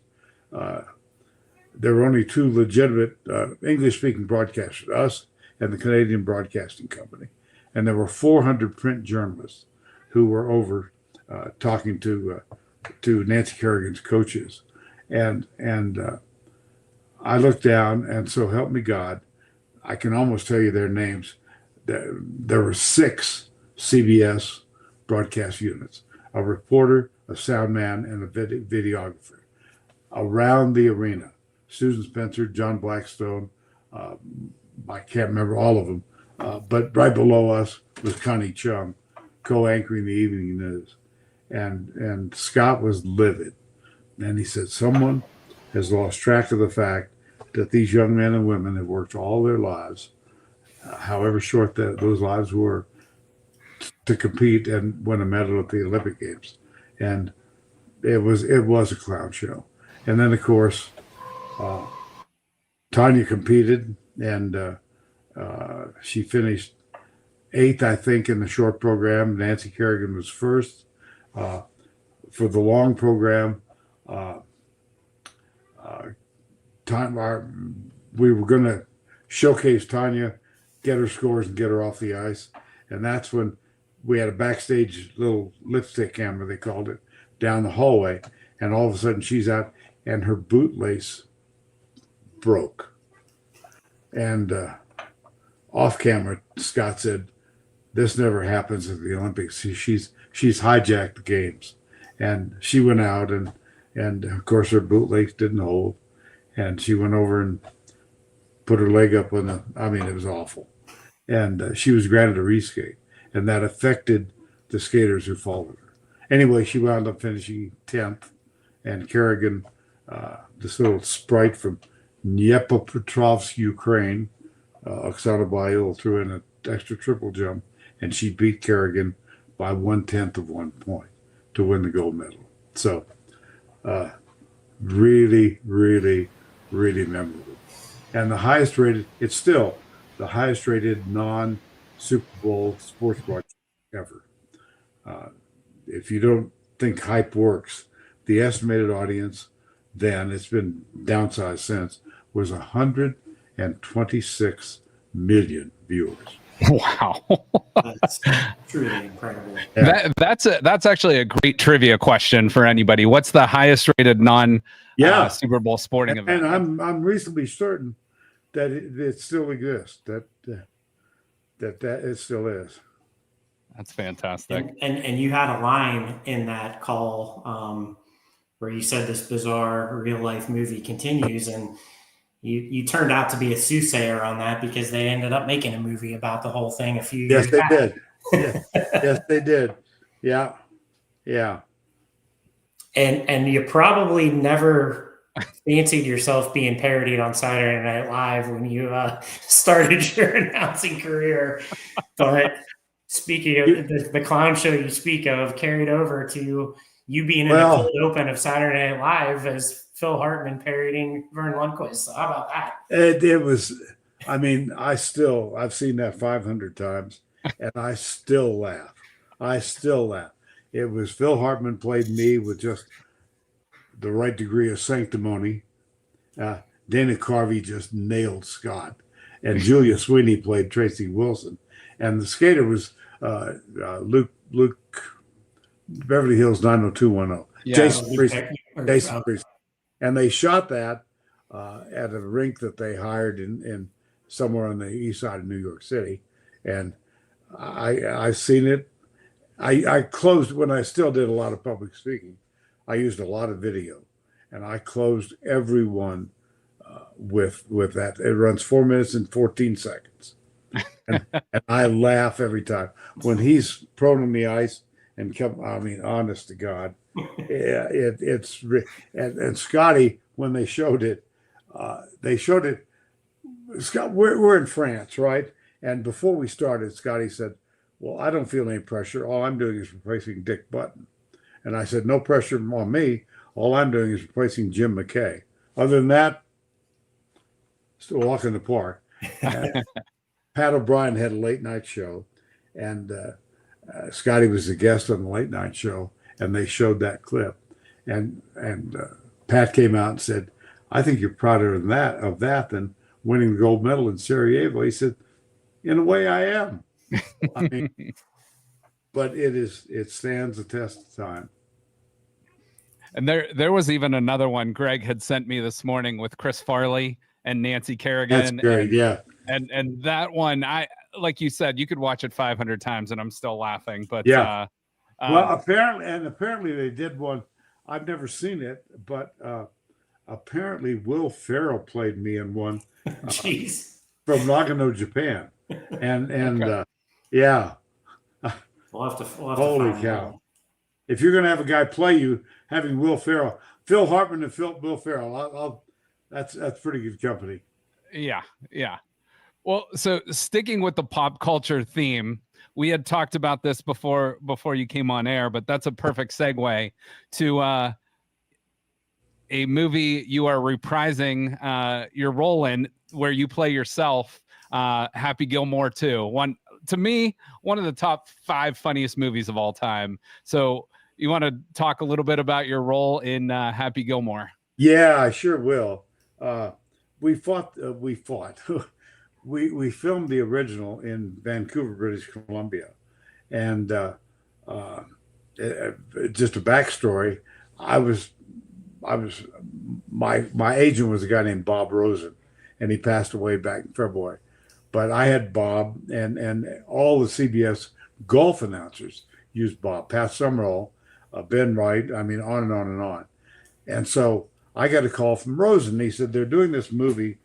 there were only two legitimate English-speaking broadcasters, us and the Canadian Broadcasting Company. And there were 400 print journalists who were over talking to Nancy Kerrigan's coaches. And I looked down, and so help me God, I can almost tell you their names. There were 6 CBS broadcast units, a reporter, a sound man, and a videographer around the arena. Susan Spencer, John Blackstone, I can't remember all of them, but right below us was Connie Chung, co-anchoring the evening news. and Scott was livid. And he said, someone has lost track of the fact that these young men and women have worked all their lives, however short those lives were, to compete and win a medal at the Olympic Games. And it was a clown show. And then, of course, Tanya competed, and she finished 8th, I think, in the short program. Nancy Kerrigan was first. For the long program, we were going to showcase Tanya, get her scores, and get her off the ice. And that's when we had a backstage little lipstick camera, they called it, down the hallway. And all of a sudden she's out, and her bootlace broke. And off camera, Scott said, this never happens at the Olympics. She's hijacked the games. And she went out, and of course her bootlace didn't hold. And she went over and put her leg up on it was awful. And she was granted a reskate. And that affected the skaters who followed her. Anyway, she wound up finishing 10th. And Kerrigan, this little sprite from Dnipropetrovsk, Ukraine, Oksana Bayul, threw in an extra triple jump, and she beat Kerrigan by 1/10 of 1 point to win the gold medal. So really, really, really memorable. And it's still the highest rated non-Super Bowl sports broadcast ever. If you don't think hype works, the estimated audience then, it's been downsized since, was 126 million viewers. Wow. That's truly incredible. Yeah. That's actually a great trivia question for anybody. What's the highest rated Super Bowl sporting event? And I'm reasonably certain that it still exists, that it still is. That's fantastic. And you had a line in that call where you said this bizarre real life movie continues, and you turned out to be a soothsayer on that, because they ended up making a movie about the whole thing a few years back. Did. Yes, they did. Yeah. And you probably never fancied yourself being parodied on Saturday Night Live when you started your announcing career. But speaking of the clown show you speak of, carried over to you being in the cold open of Saturday Night Live as Phil Hartman parodying Verne Lundquist. So how about that? It was, I've seen that 500 times, and I still laugh. It was Phil Hartman played me with just the right degree of sanctimony. Dana Carvey just nailed Scott. And Julia Sweeney played Tracy Wilson. And the skater was Luke Beverly Hills 90210. Yeah. Jason Priest. And they shot that at a rink that they hired in somewhere on the east side of New York City. And I've seen it. I closed, when I still did a lot of public speaking, I used a lot of video, and I closed every one with that. It runs 4 minutes and 14 seconds. And I laugh every time. When he's prone on the ice and honest to God, it's and Scotty, when they showed it, Scott, we're in France, right? And before we started, Scotty said, well, I don't feel any pressure. All I'm doing is replacing Dick Button. And I said, no pressure on me. All I'm doing is replacing Jim McKay. Other than that, still a walk in the park. Pat O'Brien had a late night show, and Scotty was the guest on the late night show, and they showed that clip. And Pat came out and said, I think you're prouder of that than winning the gold medal in Sarajevo. He said, in a way I am. But it stands the test of time. And there was even another one Greg had sent me this morning with Chris Farley and Nancy Kerrigan. That's great, yeah. And that one, like you said, you could watch it 500 times and I'm still laughing. But yeah. Well, apparently they did one. I've never seen it, but apparently Will Ferrell played me in one. Jeez. From Nagano, Japan. And okay. Yeah. We'll have to Holy cow. if you're going to have a guy play you, having Phil Hartman and Will Ferrell, that's pretty good company. Yeah, yeah. Well, so sticking with the pop culture theme, we had talked about this before you came on air, but that's a perfect segue to a movie you are reprising your role in, where you play yourself, Happy Gilmore 2. One of the top 5 funniest movies of all time. So you want to talk a little bit about your role in Happy Gilmore? Yeah, I sure will. We filmed the original in Vancouver, British Columbia, and just a backstory. My agent was a guy named Bob Rosen, and he passed away back in February. But I had Bob, and all the CBS golf announcers used Bob, Pat Summerall, Ben Wright. I mean, on and on and on. And so I got a call from Rosen. He said they're doing this movie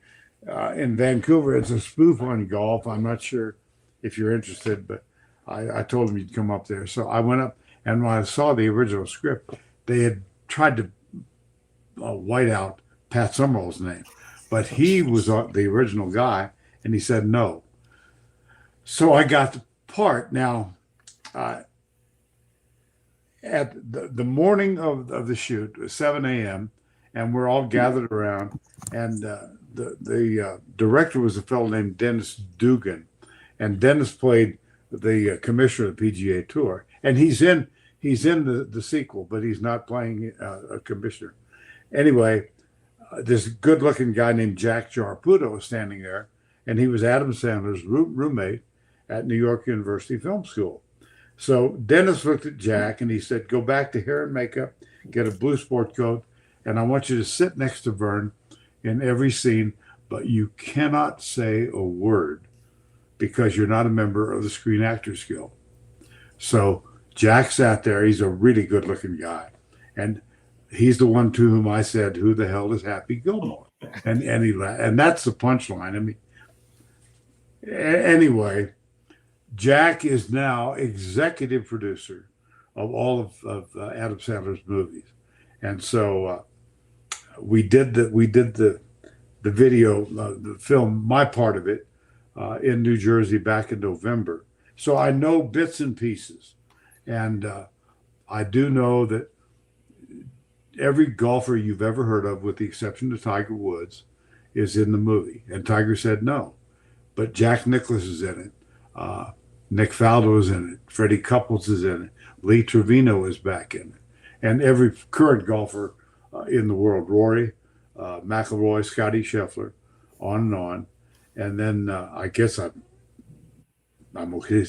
in Vancouver. It's a spoof on golf. I'm not sure if you're interested, but I told him you'd come up there. So I went up, and when I saw the original script, they had tried to white out Pat Summerall's name, but he was the original guy, and he said no. So I got the part. Now, at the morning of the shoot, it was 7 a.m., and we're all gathered around, and the director was a fellow named Dennis Dugan, and Dennis played the commissioner of the PGA Tour, and he's in the sequel, but he's not playing a commissioner. Anyway, this good-looking guy named Jack Jarputo was standing there, and he was Adam Sandler's roommate at New York University Film School. So Dennis looked at Jack, and he said, "Go back to hair and makeup, get a blue sport coat, and I want you to sit next to Verne in every scene, but you cannot say a word because you're not a member of the Screen Actors Guild." So Jack sat there. He's a really good-looking guy, and he's the one to whom I said, "Who the hell is Happy Gilmore?" And he laughed, and that's the punchline. I mean, anyway, Jack is now executive producer of all of Adam Sandler's movies, and so we did the video, the film, my part of it, in New Jersey back in November. So I know bits and pieces, and I do know that every golfer you've ever heard of, with the exception of Tiger Woods, is in the movie. And Tiger said no. But Jack Nicklaus is in it. Nick Faldo is in it. Freddie Couples is in it. Lee Trevino is back in it. And every current golfer in the world, Rory, McIlroy, Scotty Scheffler, on and on. And then I guess I'm okay.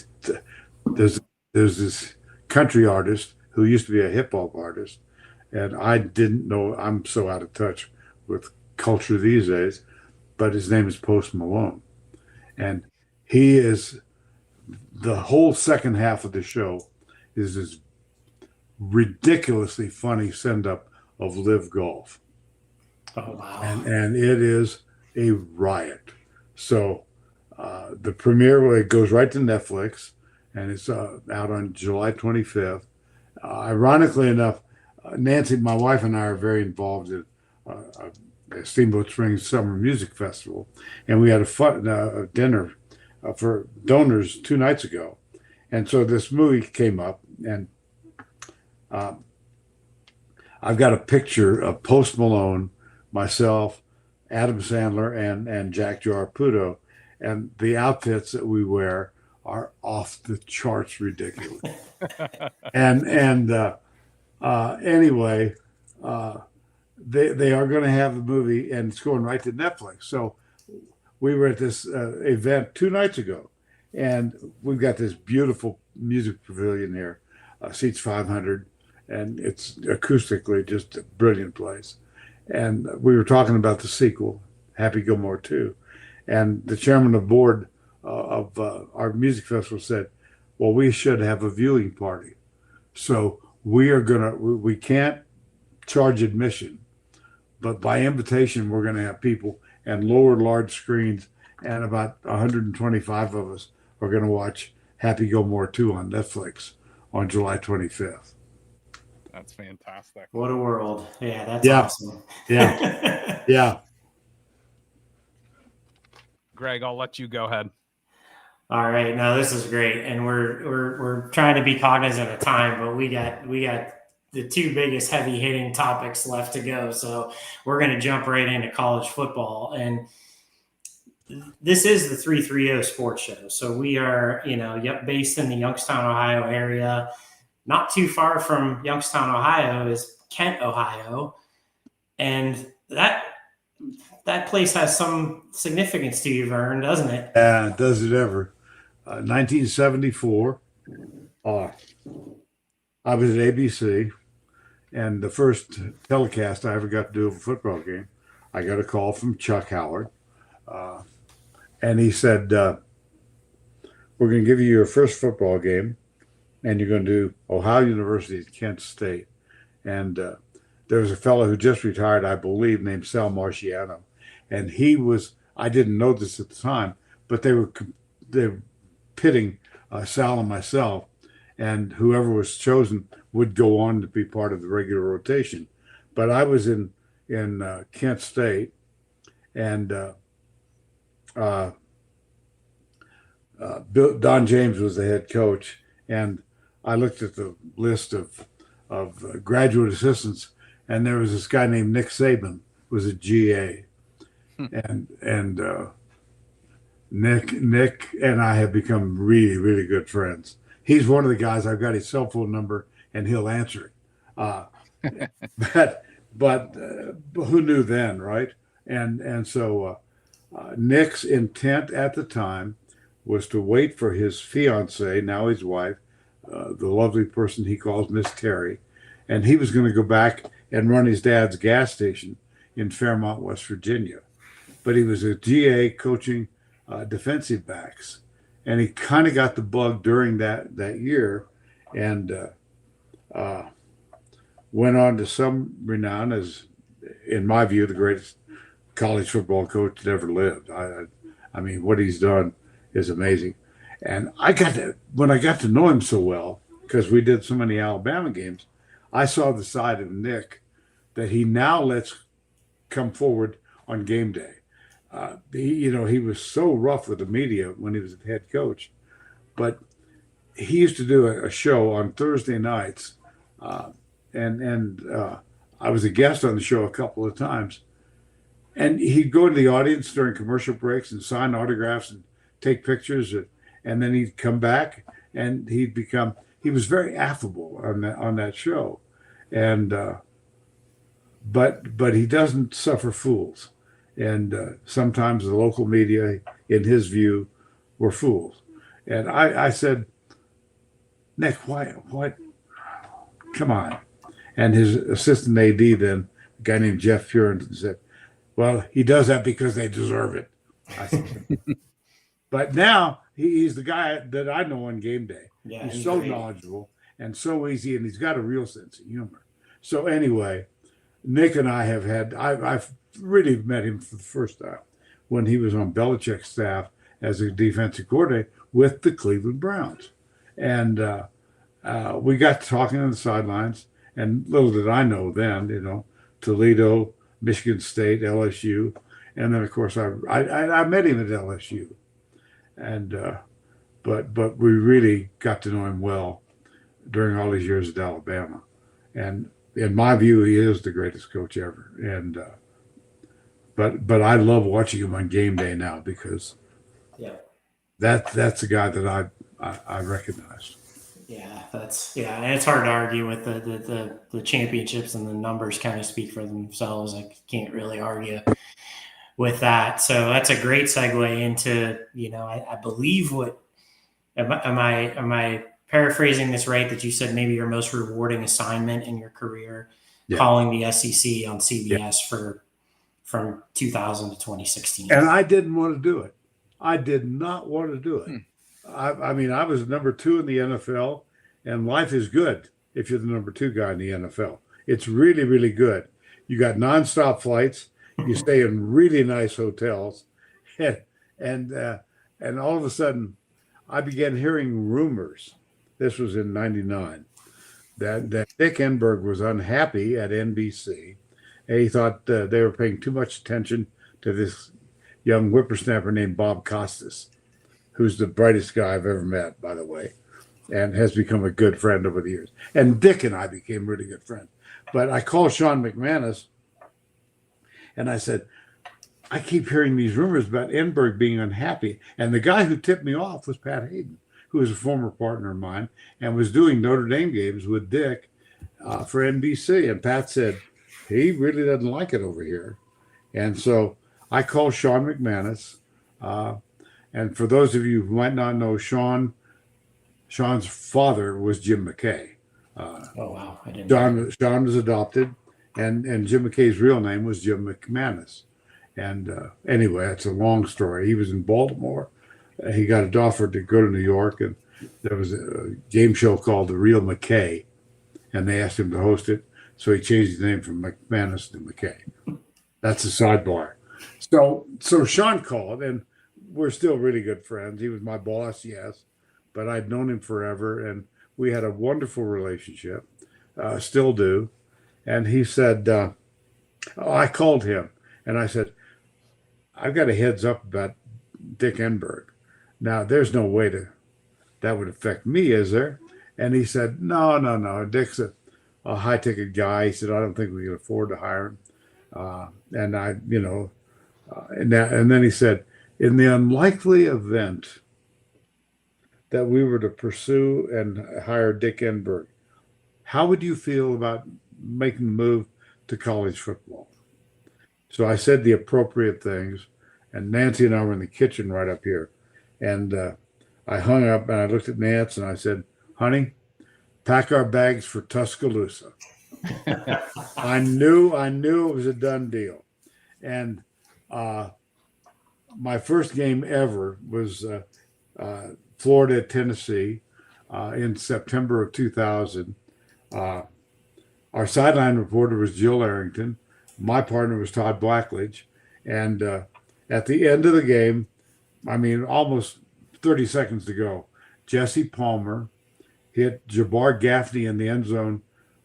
There's this country artist who used to be a hip hop artist, and I didn't know. I'm so out of touch with culture these days, but his name is Post Malone, and he is the whole second half of the show is this ridiculously funny send up of Live Golf. Oh wow! And it is a riot. So the premiere, it goes right to Netflix, and it's out on July 25th. Ironically enough, Nancy, my wife, and I are very involved in Steamboat Springs Summer Music Festival, and we had a fun dinner for donors 2 nights ago, and so this movie came up, and I've got a picture of Post Malone, myself, Adam Sandler, and Jack Jarputo, and the outfits that we wear are off the charts ridiculous. and anyway, they are going to have the movie, and it's going right to Netflix. So we were at this event 2 nights ago, and we've got this beautiful music pavilion here, seats 500, and it's acoustically just a brilliant place. And we were talking about the sequel, Happy Gilmore 2, and the chairman of board of our music festival said, "Well, we should have a viewing party." So we can't charge admission, but by invitation, we're going to have people and lower large screens, and about 125 of us are going to watch Happy Gilmore 2 on Netflix on July 25th. That's fantastic. What a world. Yeah, that's awesome. Yeah. Yeah. Greg, I'll let you go ahead. All right. No, this is great. And we're trying to be cognizant of time, but we got the two biggest heavy hitting topics left to go. So we're going to jump right into college football. And this is the 330 Sports Show. So we are, based in the Youngstown, Ohio area. Not too far from Youngstown, Ohio is Kent, Ohio. And that place has some significance to you, Verne, doesn't it? Yeah, does it ever. 1974, I was at ABC, and the first telecast I ever got to do of a football game, I got a call from Chuck Howard, and he said, we're going to give you your first football game, and you're going to do Ohio University at Kent State. And there was a fellow who just retired, I believe, named Sal Marciano, and he was, I didn't know this at the time, but they were pitting Sal and myself, and whoever was chosen would go on to be part of the regular rotation. But I was in Kent State, and Don James was the head coach, and I looked at the list of graduate assistants, and there was this guy named Nick Saban, who was a GA, and Nick and I have become really, really good friends. He's one of the guys, I've got his cell phone number and he'll answer it. But who knew then, right? And so Nick's intent at the time was to wait for his fiancee, now his wife, the lovely person he calls Miss Terry, and he was going to go back and run his dad's gas station in Fairmont, West Virginia. But he was a GA coaching defensive backs, and he kind of got the bug during that year, and went on to some renown as, in my view, the greatest college football coach that ever lived. I mean, what he's done is amazing. And when I got to know him so well, because we did so many Alabama games, I saw the side of Nick that he now lets come forward on game day. He was so rough with the media when he was the head coach, but he used to do a show on Thursday nights, and I was a guest on the show a couple of times, and he'd go to the audience during commercial breaks and sign autographs and take pictures, and then he'd come back and he was very affable on that show, and but he doesn't suffer fools. And sometimes the local media, in his view, were fools. And I said, Nick, why? Come on. And his assistant AD then, a guy named Jeff Purinton, said, well, he does that because they deserve it. I said, but now he's the guy that I know on game day. Yeah, he's so great. Knowledgeable and so easy, and he's got a real sense of humor. So anyway, Nick and I have had, I've really met him for the first time when he was on Belichick's staff as a defensive coordinator with the Cleveland Browns. And we got talking on the sidelines, and little did I know then, Toledo, Michigan State, LSU. And then, of course, I met him at LSU. And but we really got to know him well during all these years at Alabama. And in my view, he is the greatest coach ever. And but I love watching him on game day now because that's the guy that I recognized. Yeah, and it's hard to argue with the championships, and the numbers kind of speak for themselves. I can't really argue with that. So that's a great segue into, I believe am I paraphrasing this right, that you said maybe your most rewarding assignment in your career, calling the SEC on CBS from 2000 to 2016. And I didn't want to do it. I did not want to do it. I mean, I was number 2 in the NFL, and life is good if you're the number 2 guy in the NFL. It's really, really good. You got nonstop flights. You stay in really nice hotels, and all of a sudden, I began hearing rumors. This was in '99, that Dick Enberg was unhappy at NBC. And he thought they were paying too much attention to this young whippersnapper named Bob Costas, who's the brightest guy I've ever met, by the way, and has become a good friend over the years. And Dick and I became really good friends. But I called Sean McManus and I said, I keep hearing these rumors about Enberg being unhappy. And the guy who tipped me off was Pat Hayden, who was a former partner of mine and was doing Notre Dame games with Dick for NBC. And Pat said, he really doesn't like it over here. And so I called Sean McManus. And for those of you who might not know, Sean's father was Jim McKay. Oh, wow. I didn't know. Sean was adopted, and Jim McKay's real name was Jim McManus. And anyway, that's a long story. He was in Baltimore. He got an offer to go to New York, and there was a game show called The Real McKay, and they asked him to host it. So he changed his name from McManus to McKay. That's a sidebar. So Sean called, and we're still really good friends. He was my boss, yes, but I'd known him forever, and we had a wonderful relationship, still do. And he said, I called him, and I said, I've got a heads up about Dick Enberg. Now, there's no way that would affect me, is there? And he said, no. Dick's a high-ticket guy. He said, I don't think we can afford to hire him. And then he said, in the unlikely event that we were to pursue and hire Dick Enberg, how would you feel about making the move to college football? So I said the appropriate things, and Nancy and I were in the kitchen right up here. And I hung up and I looked at Nance and I said, honey, pack our bags for Tuscaloosa. I knew it was a done deal. And my first game ever was Florida, Tennessee in September of 2000. Our sideline reporter was Jill Arrington. My partner was Todd Blackledge. And at the end of the game, I mean, almost 30 seconds to go, Jesse Palmer hit Jabbar Gaffney in the end zone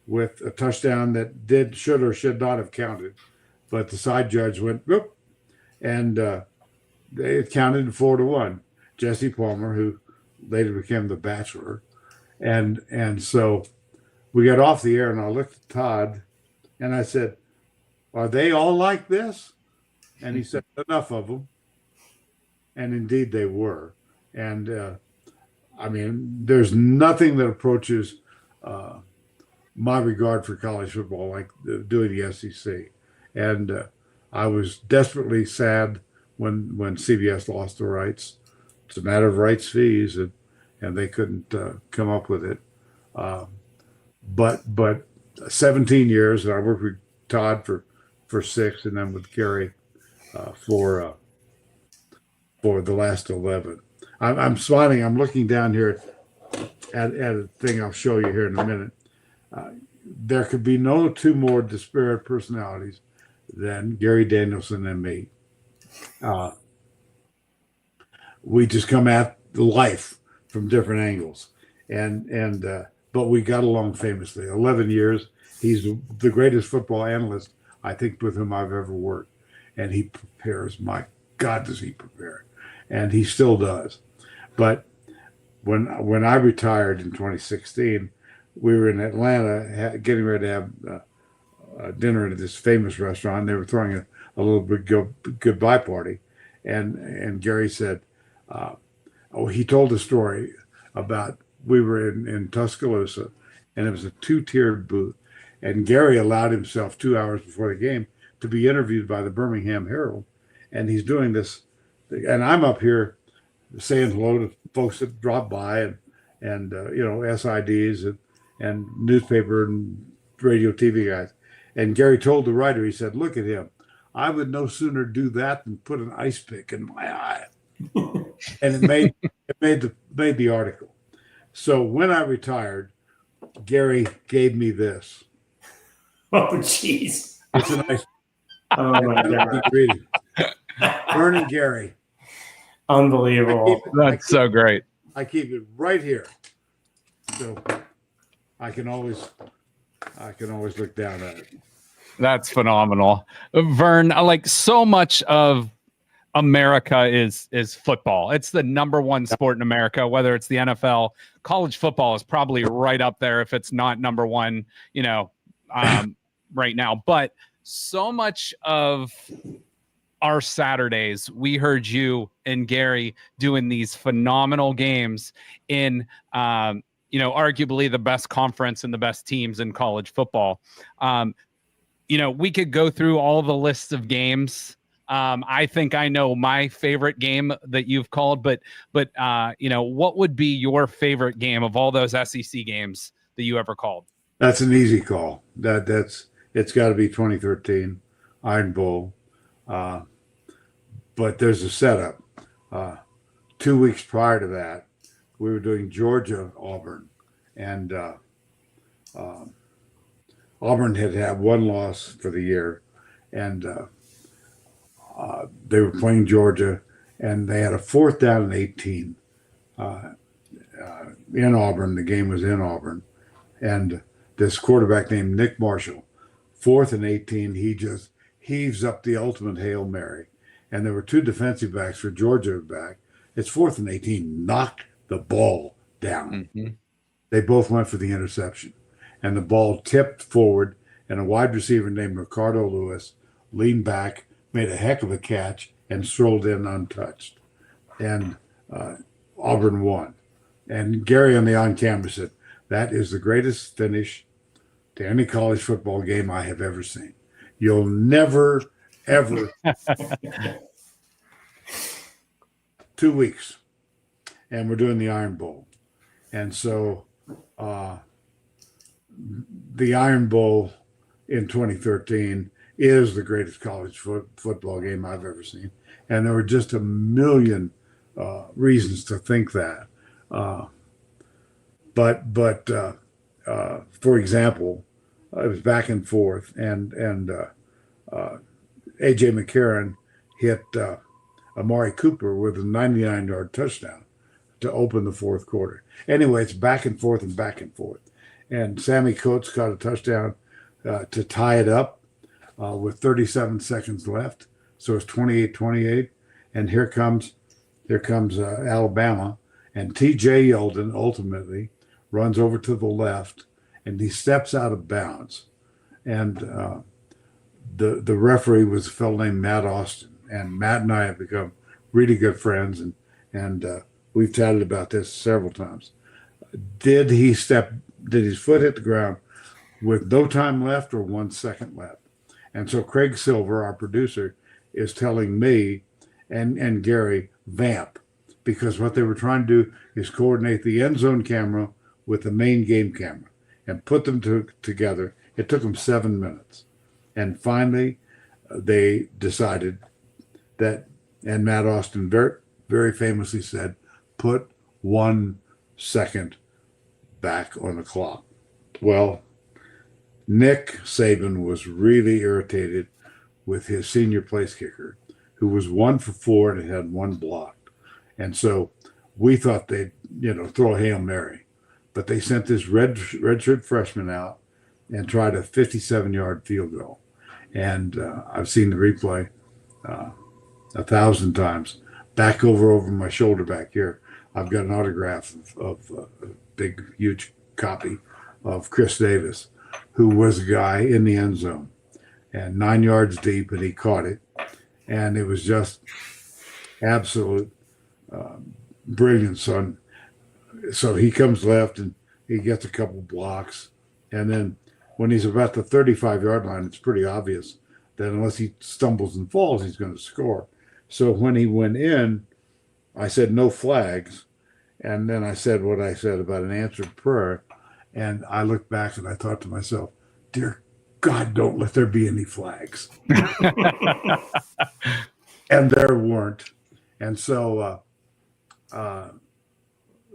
with a touchdown that should or should not have counted. But the side judge went, whoop, and it counted, and 4-1. Jesse Palmer, who later became the Bachelor. And so we got off the air, and I looked at Todd, and I said, are they all like this? And he said, enough of them. And indeed they were. And I mean, there's nothing that approaches my regard for college football like doing the SEC. And I was desperately sad when CBS lost the rights. It's a matter of rights fees, and they couldn't come up with it. But 17 years, and I worked with Todd for 6, and then with Gary for the last 11. I'm smiling. I'm looking down here at a thing I'll show you here in a minute. There could be no two more disparate personalities than Gary Danielson and me. We just come at life from different angles, but we got along famously. 11 years. He's the greatest football analyst I think with whom I've ever worked, and he prepares. My God, does he prepare? And he still does. But when I retired in 2016, we were in Atlanta getting ready to have dinner at this famous restaurant. They were throwing a little bit goodbye party, and Gary said, he told a story about we were in Tuscaloosa, and it was a 2-tiered booth, and Gary allowed himself 2 hours before the game to be interviewed by the Birmingham Herald, and he's doing this, and I'm up here saying hello to folks that drop by and SIDs and newspaper and radio TV guys. And Gary told the writer, he said, look at him. I would no sooner do that than put an ice pick in my eye. And it made the article. So when I retired, Gary gave me this. Oh, jeez. It's a nice. Oh, my God. Verne and Gary. Unbelievable. That's so great. I keep it right here. So I can always look down at it. That's phenomenal. Verne, like so much of America is football. It's the number one sport in America, whether it's the NFL. College football is probably right up there if it's not number one, right now. But so much of our Saturdays, we heard you and Gary doing these phenomenal games in arguably the best conference and the best teams in college football. We could go through all the lists of games. I think I know my favorite game that you've called, but what would be your favorite game of all those SEC games that you ever called? That's an easy call. It's got to be 2013 Iron Bowl. But there's a setup. 2 weeks prior to that, we were doing Georgia Auburn, and Auburn had one loss for the year, and they were playing Georgia, and they had a 4th down and 18 in Auburn. The game was in Auburn, and this quarterback named Nick Marshall, 4th and 18, he just heaves up the ultimate Hail Mary. And there were 2 defensive backs for Georgia back. It's 4th and 18, knocked the ball down. Mm-hmm. They both went for the interception. And the ball tipped forward, and a wide receiver named Ricardo Lewis leaned back, made a heck of a catch, and strolled in untouched. And Auburn won. And Gary on the on-camera said, that is the greatest finish to any college football game I have ever seen. You'll never, ever. 2 weeks. And we're doing the Iron Bowl. And so the Iron Bowl in 2013 is the greatest college football game I've ever seen. And there were just a million reasons to think that. But for example, it was back and forth, and A.J. McCarron hit Amari Cooper with a 99-yard touchdown to open the 4th quarter. Anyway, it's back and forth and back and forth. And Sammy Coates caught a touchdown to tie it up with 37 seconds left. So it's 28-28. And here comes Alabama. And T.J. Yeldon ultimately runs over to the left, and he steps out of bounds. And the referee was a fellow named Matt Austin. And Matt and I have become really good friends, and we've chatted about this several times. Did his foot hit the ground with no time left or 1 second left? And so Craig Silver, our producer, is telling me and Gary, vamp, because what they were trying to do is coordinate the end zone camera with the main game camera and put them together. It took them 7 minutes. And finally, they decided that, and Matt Austin very, very famously said, put 1 second back on the clock. Well, Nick Saban was really irritated with his senior place kicker, who was 1 for 4 and had 1 blocked. And so we thought they'd, throw a Hail Mary. But they sent this redshirt freshman out and tried a 57-yard field goal. And I've seen the replay 1,000 times. Back over my shoulder back here, I've got an autograph of a big, huge copy of Chris Davis, who was a guy in the end zone and 9 yards deep, and he caught it. And it was just absolute brilliance. So he comes left and he gets a couple blocks. And then when he's about the 35-yard line, it's pretty obvious that unless he stumbles and falls, he's going to score. So when he went in, I said, no flags. And then I said what I said about an answered prayer. And I looked back and I thought to myself, dear God, don't let there be any flags. And there weren't. And so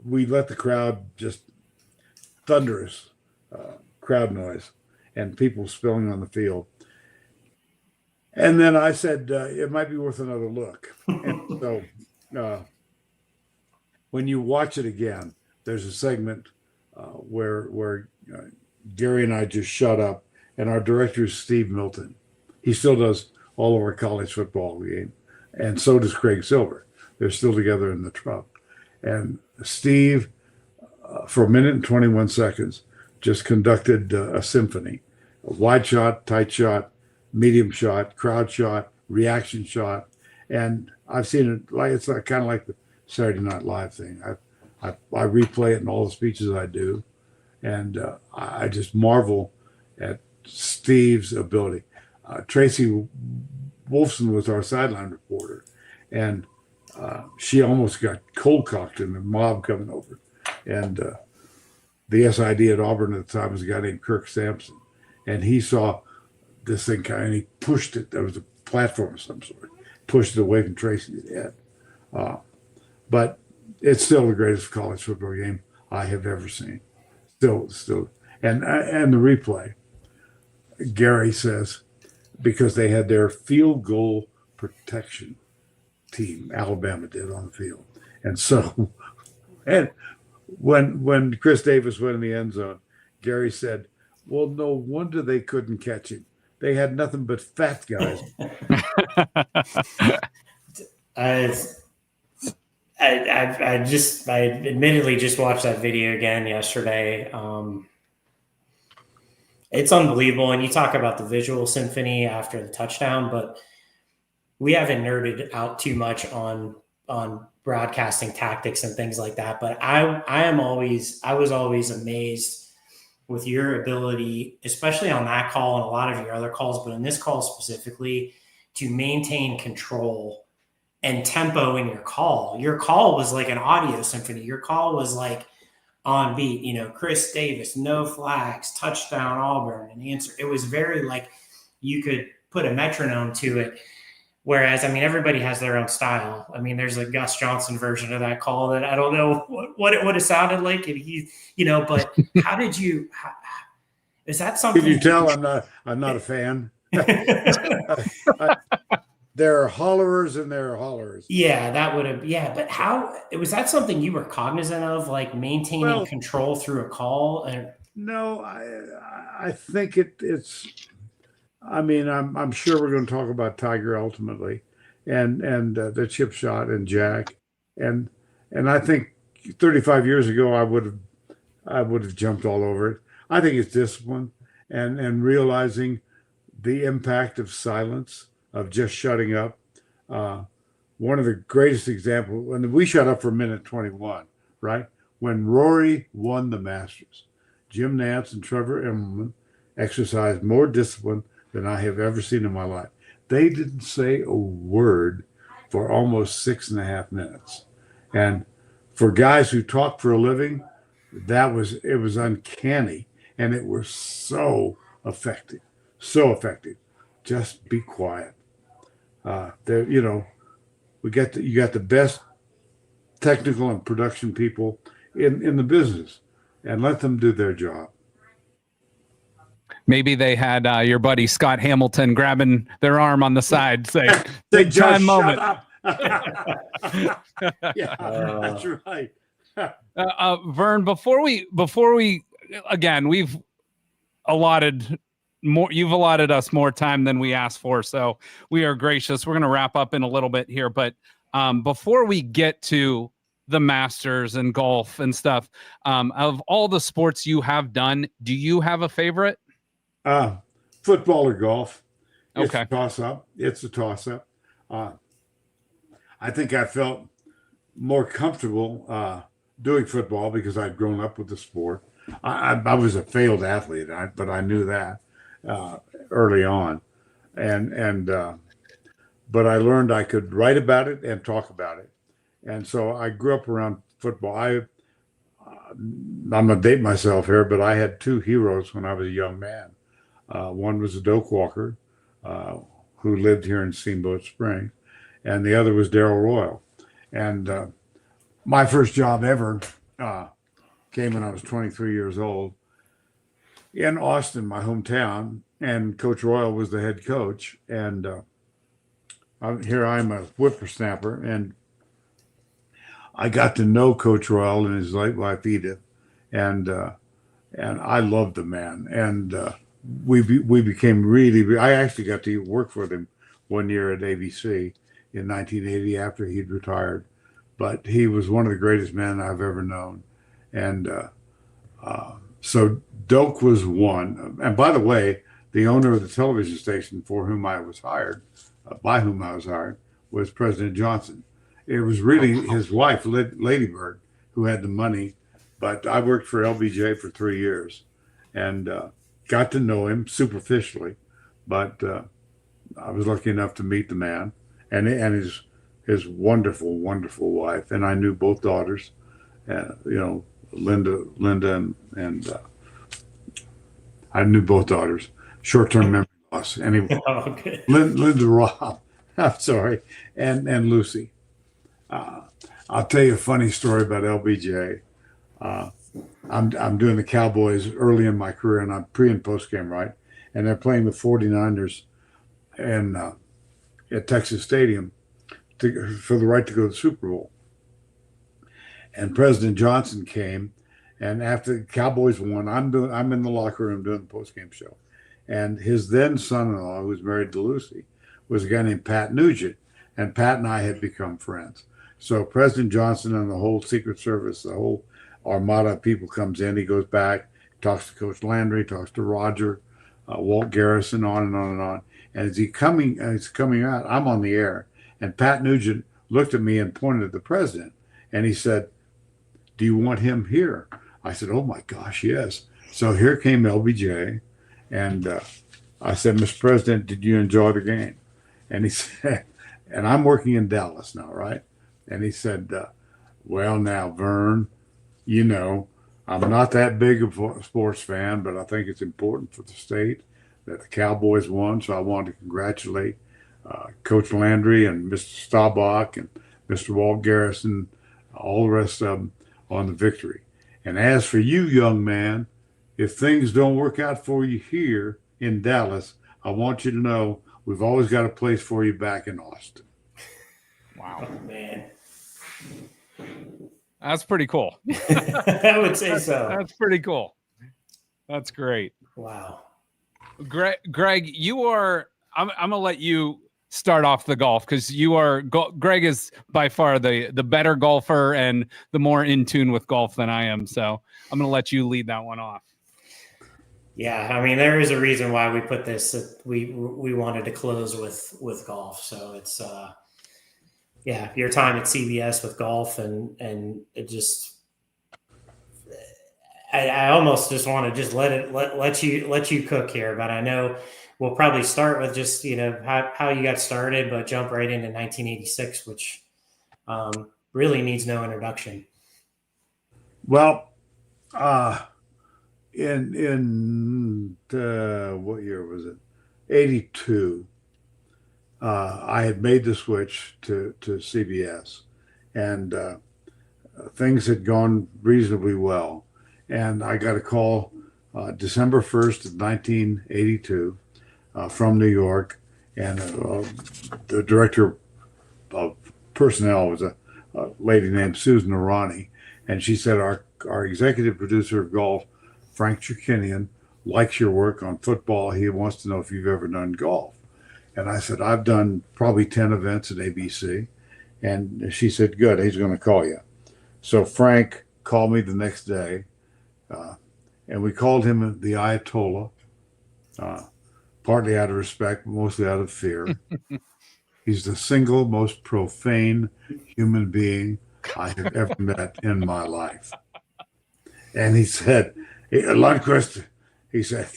we let the crowd, just thunderous crowd noise and people spilling on the field. And then I said, it might be worth another look. And so when you watch it again, there's a segment where Gary and I just shut up, and our director is Steve Milton. He still does all of our college football game, and so does Craig Silver. They're still together in the truck. And Steve, for a minute and 21 seconds, just conducted a symphony: a wide shot, tight shot, medium shot, crowd shot, reaction shot. And I've seen it like it's like, kind of like the Saturday Night Live thing. I replay it in all the speeches I do, and I just marvel at Steve's ability. Tracy Wolfson was our sideline reporter, and she almost got cold cocked in the mob coming over. And the SID at Auburn at the time was a guy named Kirk Sampson, and he saw this thing kind of, and he pushed it. There was a platform of some sort, pushed it away from Tracy's head. But it's still the greatest college football game I have ever seen. Still, and the replay. Gary says, because they had their field goal protection team, Alabama did, on the field, and so, and when Chris Davis went in the end zone, Gary said, "Well, no wonder they couldn't catch him. They had nothing but fat guys." I admittedly just watched that video again yesterday. It's unbelievable. And you talk about the visual symphony after the touchdown, but we haven't nerded out too much on broadcasting tactics and things like that. But I was always amazed with your ability, especially on that call and a lot of your other calls, but in this call specifically, to maintain control and tempo in your call. Your call was like an audio symphony. Your call was like on beat, Chris Davis, no flags, touchdown Auburn, and answer. It was very like you could put a metronome to it. Whereas, everybody has their own style. There's a Gus Johnson version of that call that I don't know what it would have sounded like. And but how did you, is that something? Can you tell I'm not a fan? There are hollerers and there are hollers. Yeah, that would have, yeah. But how, was that something you were cognizant of, like maintaining control through a call? No, I think it's, I'm sure we're going to talk about Tiger ultimately and the chip shot and Jack. And I think 35 years ago, I would have jumped all over it. I think it's discipline and realizing the impact of silence, of just shutting up. One of the greatest examples, when we shut up for a minute 21, right? When Rory won the Masters, Jim Nantz and Trevor Immelman exercised more discipline than I have ever seen in my life. They didn't say a word for almost 6.5 minutes. And for guys who talk for a living, it was uncanny. And it was so effective. Just be quiet. You got the best technical and production people in the business, and let them do their job. Maybe they had your buddy Scott Hamilton grabbing their arm on the side, saying, they "Big just time shut moment." Up. Yeah, that's right. Verne, before we again, we've allotted more. You've allotted us more time than we asked for, so we are gracious. We're going to wrap up in a little bit here, but before we get to the Masters and golf and stuff, of all the sports you have done, do you have a favorite? Football or golf. Okay. It's a toss-up. I think I felt more comfortable doing football because I'd grown up with the sport. I was a failed athlete, but I knew that early on, but I learned I could write about it and talk about it, and so I grew up around football. I'm gonna date myself here, but I had two heroes when I was a young man. One was a Doak Walker, who lived here in Steamboat Springs, and the other was Darrell Royal. And my first job ever came when I was 23 years old in Austin, my hometown, and Coach Royal was the head coach. And here I'm a whippersnapper, and I got to know Coach Royal and his late wife Edith, and and I loved the man. And we became really. I actually got to work for him one year at ABC in 1980 after he'd retired. But he was one of the greatest men I've ever known, and so Doak was one. And by the way, the owner of the television station for whom I was hired, by whom I was hired, was President Johnson. It was really his wife, Lady Bird, who had the money. But I worked for LBJ for 3 years and got to know him superficially. But I was lucky enough to meet the man and his wonderful, wonderful wife. And I knew both daughters, Linda, and I knew both daughters. Short-term memory loss. Anyway, Oh, good. Linda Robb, I'm sorry, and Lucy. I'll tell you a funny story about LBJ. I'm doing the Cowboys early in my career, and I'm pre and post game, right? And they're playing the 49ers and at Texas Stadium for the right to go to the Super Bowl. And President Johnson came, and after the Cowboys won, I'm in the locker room doing the post game show, and his then son-in-law, who was married to Lucy, was a guy named Pat Nugent, and Pat and I had become friends. So President Johnson and the whole Secret Service, the whole armada of people comes in. He goes back, talks to Coach Landry, talks to Roger, Walt Garrison, on and on and on. And as he's coming out, I'm on the air, and Pat Nugent looked at me and pointed at the president, and he said, "Do you want him here?" I said, "Oh my gosh, yes." So here came LBJ, and I said, "Mr. President, did you enjoy the game?" And he said, and I'm working in Dallas now, right? And he said, "Well, now, Verne, I'm not that big of a sports fan, but I think it's important for the state that the Cowboys won. So I want to congratulate Coach Landry and Mr. Staubach and Mr. Walt Garrison, all the rest of them on the victory. And as for you, young man, if things don't work out for you here in Dallas, I want you to know we've always got a place for you back in Austin." Wow, man. That's pretty cool. I would say so. That's pretty cool. That's great. Wow. Greg, you are. I'm gonna let you start off the golf because Greg is by far the better golfer and the more in tune with golf than I am. So I'm gonna let you lead that one off. Yeah, I mean, there is a reason why we put this. We wanted to close with golf, so it's your time at CBS with golf, and it just. I almost just want to just let you cook here, but I know we'll probably start with just how you got started, but jump right into 1986, which really needs no introduction. Well, in what year was it? 82. I had made the switch to CBS, and things had gone reasonably well. And I got a call December 1st of 1982 from New York, and the director of personnel was a lady named Susan Arani, and she said, our executive producer of golf, Frank Chirkinian, likes your work on football. He wants to know if you've ever done golf. And I said, I've done probably 10 events at ABC. And she said, good, he's going to call you. So Frank called me the next day, and we called him the Ayatollah, partly out of respect, but mostly out of fear. He's the single most profane human being I have ever met in my life. And he said, Lundquist, he said,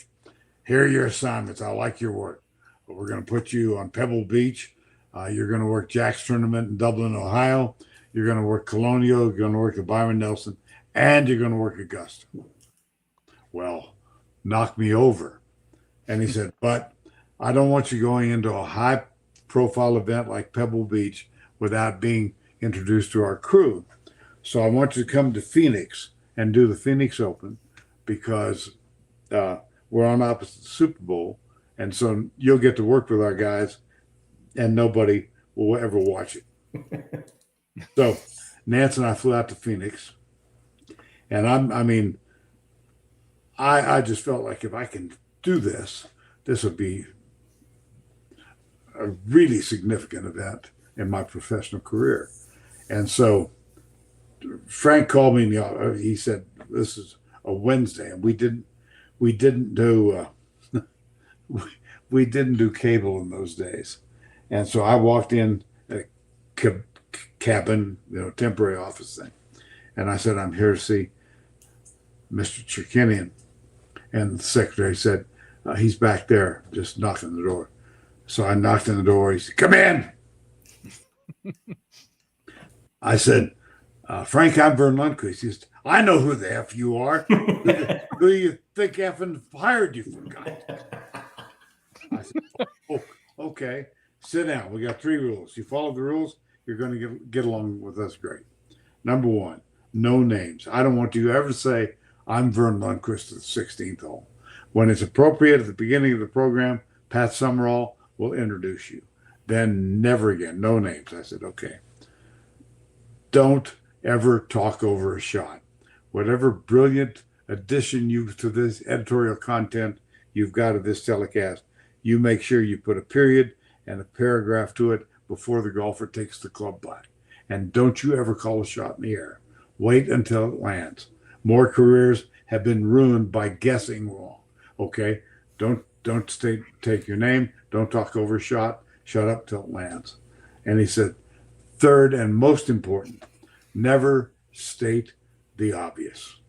here are your assignments. I like your work. But we're going to put you on Pebble Beach. You're going to work Jack's tournament in Dublin, Ohio. You're going to work Colonial. You're going to work the Byron Nelson. And you're going to work Augusta. Well, knock me over. And he said, but I don't want you going into a high-profile event like Pebble Beach without being introduced to our crew. So I want you to come to Phoenix and do the Phoenix Open because we're on opposite the Super Bowl. And so you'll get to work with our guys and nobody will ever watch it. So Nance and I flew out to Phoenix. And I just felt like if I can do this, this would be a really significant event in my professional career. And so Frank called me in the office. He said, "This is a Wednesday, and we didn't do we didn't do cable in those days." And so I walked in a cabin, temporary office thing, and I said, "I'm here to see Mr. Cherkinian." And the secretary said, "He's back there, just knocking on the door." So I knocked on the door. He said, "Come in." I said, "Frank, I'm Verne Lundquist." He said, "I know who the F you are. Who do you think effing hired you, for God's sake?" I said, "Oh, okay. Sit down. We got 3 rules. You follow the rules, you're going to get along with us great. Number 1, no names. I don't want you ever to say, 'I'm Verne Lundquist at the 16th hole.' When it's appropriate at the beginning of the program, Pat Summerall will introduce you. Then never again. No names." I said, "Okay. Don't ever talk over a shot. Whatever brilliant addition to this editorial content you've got of this telecast, you make sure you put a period and a paragraph to it before the golfer takes the club back. And don't you ever call a shot in the air. Wait until it lands. More careers have been ruined by guessing wrong. Okay? Don't take your name. Don't talk over a shot. Shut up till it lands." And he said, "Third and most important, never state the obvious.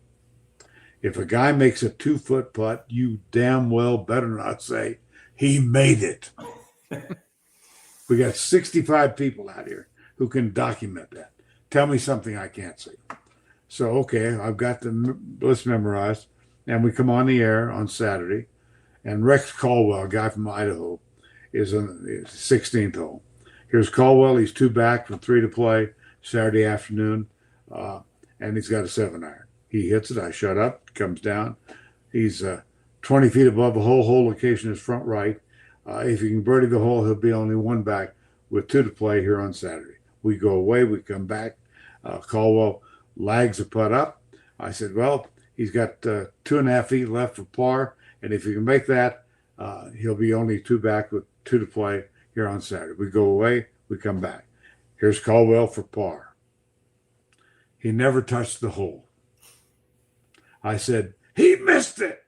If a guy makes a 2-foot putt, you damn well better not say, 'He made it.'" We got 65 people out here who can document that. Tell me something I can't see. So, okay, I've got the list memorized, and we come on the air on Saturday, and Rex Caldwell, a guy from Idaho, is on the 16th hole. Here's Caldwell. He's 2 back from 3 to play Saturday afternoon, and he's got a 7-iron. He hits it. I shut up. Comes down. He's 20 feet above the hole. Hole location is front right. If he can birdie the hole, he'll be only 1 back with 2 to play here on Saturday. We go away. We come back. Caldwell lags a putt up. I said, "Well, he's got 2.5 feet left for par, and if he can make that, he'll be only 2 back with 2 to play here on Saturday." We go away. We come back. Here's Caldwell for par. He never touched the hole. I said, "He missed it."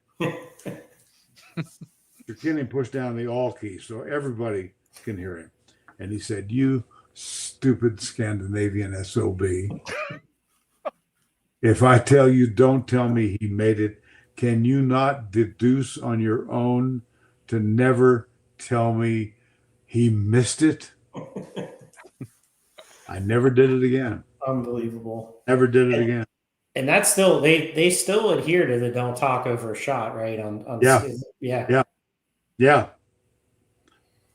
Cherkinian pushed down the all key so everybody can hear him. And he said, "You stupid Scandinavian SOB. If I tell you, don't tell me he made it. Can you not deduce on your own to never tell me he missed it?" I never did it again. Unbelievable. Never did it again. And that's still they still adhere to the don't talk over a shot, right? Yeah.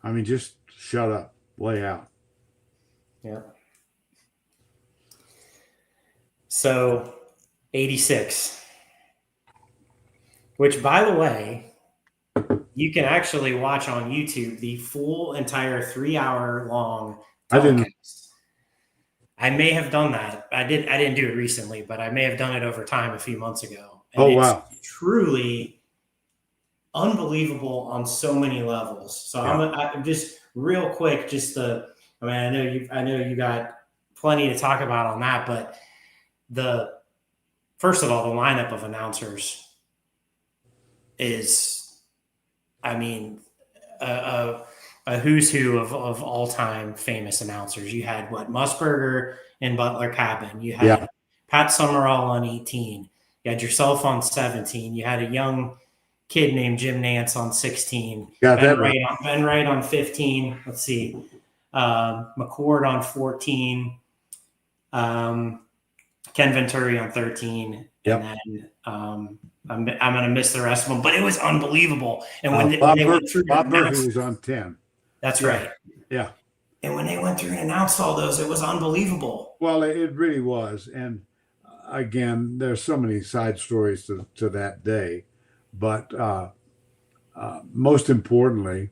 I mean, just shut up, lay out. Yeah. So 86, which, by the way, you can actually watch on YouTube the full entire 3-hour long telecast. I may have done that. I didn't do it recently, but I may have done it over time a few months ago. And wow. It's truly unbelievable on so many levels. So yeah. I'm just real quick, I know you got plenty to talk about on that, but first of all, the lineup of announcers is, I mean, a who's who of all-time famous announcers. You had Musburger and Butler Cabin. You had Pat Summerall on 18. You had yourself on 17. You had a young kid named Jim Nance on 16. Ben Wright on 15. Let's see. McCord on 14. Ken Venturi on 13. Yep. And then I'm going to miss the rest of them, but it was unbelievable. And when they went through, Bob Murphy was on 10. That's right. Yeah. And when they went through and announced all those, it was unbelievable. Well, it really was. And again, there's so many side stories to that day. But most importantly,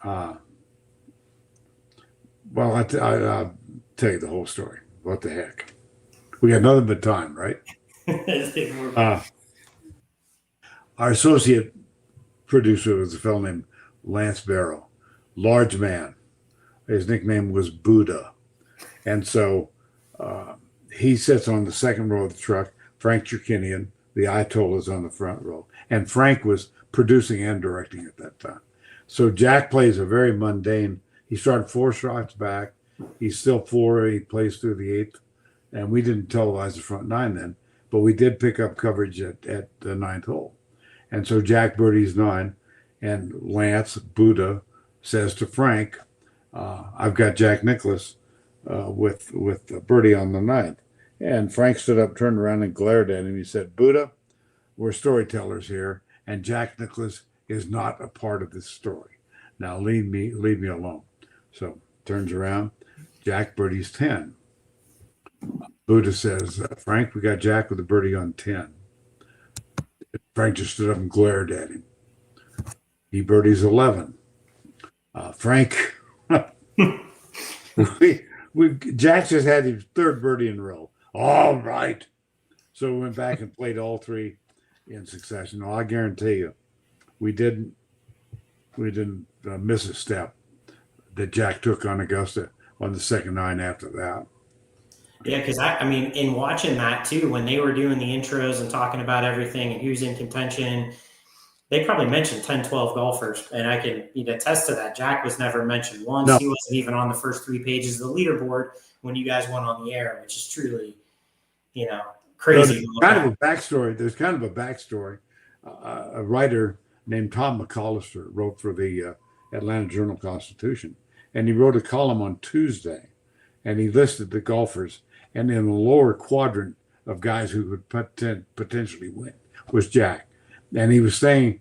I'll tell you the whole story. What the heck? We got nothing but time, right? Our associate producer was a fellow named Lance Barrow, large man. His nickname was Buddha. And so he sits on the second row of the truck. Frank Jerkinian, the Ayatollah, is on the front row. And Frank was producing and directing at that time. So Jack plays a very mundane. He started 4 shots back. He's still 4. He plays through the 8th. And we didn't televise the front 9 then, but we did pick up coverage at the 9th hole. And so Jack birdies 9, and Lance, Buddha, says to Frank, I've got Jack Nicklaus with birdie on the 9th. And Frank stood up, turned around, and glared at him. He said, Buddha, we're storytellers here, and Jack Nicklaus is not a part of this story. Now leave me alone. So turns around, Jack birdies 10. Buddha says, Frank, we got Jack with a birdie on 10. Frank just stood up and glared at him. He birdies 11. Frank, Jack just had his 3rd birdie in a row. All right. So we went back and played all 3 in succession. Well, I guarantee you, we didn't miss a step that Jack took on Augusta on the second 9 after that. Yeah, because I mean, in watching that too, when they were doing the intros and talking about everything and who's in contention, they probably mentioned 10, 12 golfers. And I can attest to that. Jack was never mentioned once. No. He wasn't even on the first 3 pages of the leaderboard when you guys went on the air, which is truly, crazy. There's kind of a backstory. A writer named Tom McAllister wrote for the Atlanta Journal-Constitution. And he wrote a column on Tuesday. And he listed the golfers. And in the lower quadrant of guys who could potentially win was Jack. And he was staying,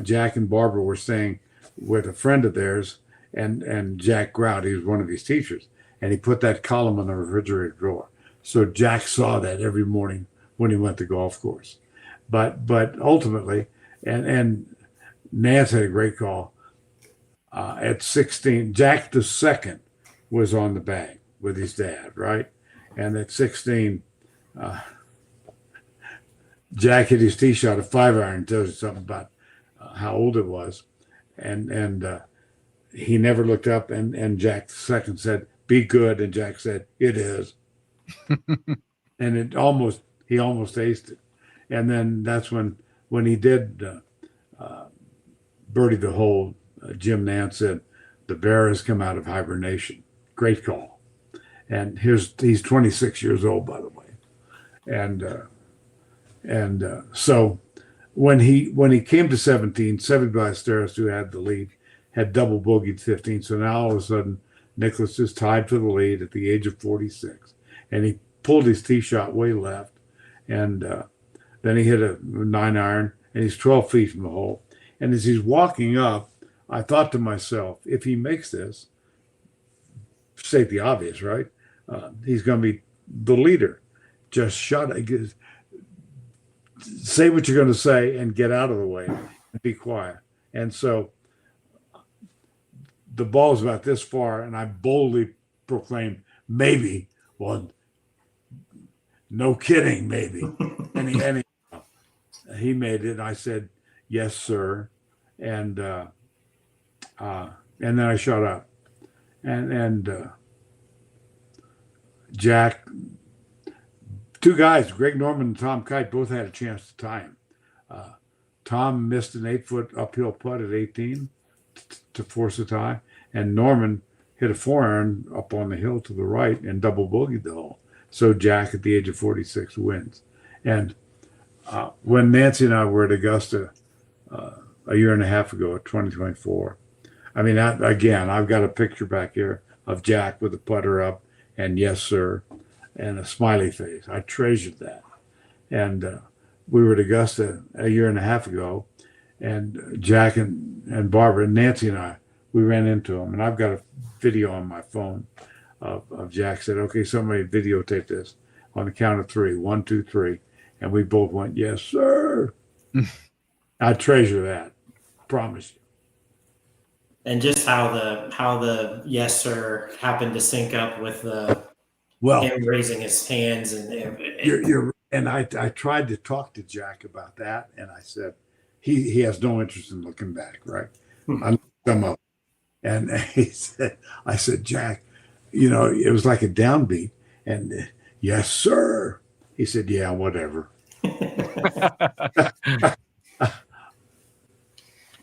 Jack and Barbara were staying with a friend of theirs, and Jack Grout, he was one of his teachers. And he put that column on the refrigerator drawer. So Jack saw that every morning when he went to the golf course. But ultimately, and Nance had a great call. At 16, Jack the second was on the bag with his dad, right? And at 16, Jack hit his tee shot, a 5-iron, tells you something about how old it was. And he never looked up, and Jack the second said, be good, and Jack said, it is. And he almost aced it. And then that's when he did birdie the hole, Jim Nance said, the bear has come out of hibernation. Great call. And he's 26 years old, by the way. And so when he came to 17, Seve Ballesteros, who had the lead, had double bogeyed 15. So now all of a sudden, Nicklaus is tied for the lead at the age of 46. And he pulled his tee shot way left. And then he hit a 9-iron, and he's 12 feet from the hole. And as he's walking up, I thought to myself, if he makes this, state the obvious, right? He's going to be the leader. Just shut it. Say what you're going to say and get out of the way and be quiet. And so the ball's about this far, and I boldly proclaimed, maybe. Well, no kidding, maybe. And he made it. And I said, yes, sir. And then I shut up. And Jack, 2 guys, Greg Norman and Tom Kite, both had a chance to tie him. Tom missed an 8-foot uphill putt at 18 to force a tie, and Norman hit a 4-iron up on the hill to the right and double bogeyed the hole. So Jack, at the age of 46, wins. And when Nancy and I were at Augusta a year and a half ago at 2024, I mean, again, I've got a picture back here of Jack with the putter up and yes, sir, and a smiley face. I treasured that. And we were at Augusta a year and a half ago, and Jack and Barbara and Nancy and I, we ran into him. And I've got a video on my phone of Jack said, okay, somebody videotape this on the count of 3. 1, 2, 3. And we both went, yes, sir. I treasure that. Promise you. And just how the yes sir happened to sync up with him raising his hands and you're and I tried to talk to Jack about that, and I said, he has no interest in looking back, right? Hmm. I looked him up, and I said, Jack, it was like a downbeat, and yes, sir. He said, yeah, whatever.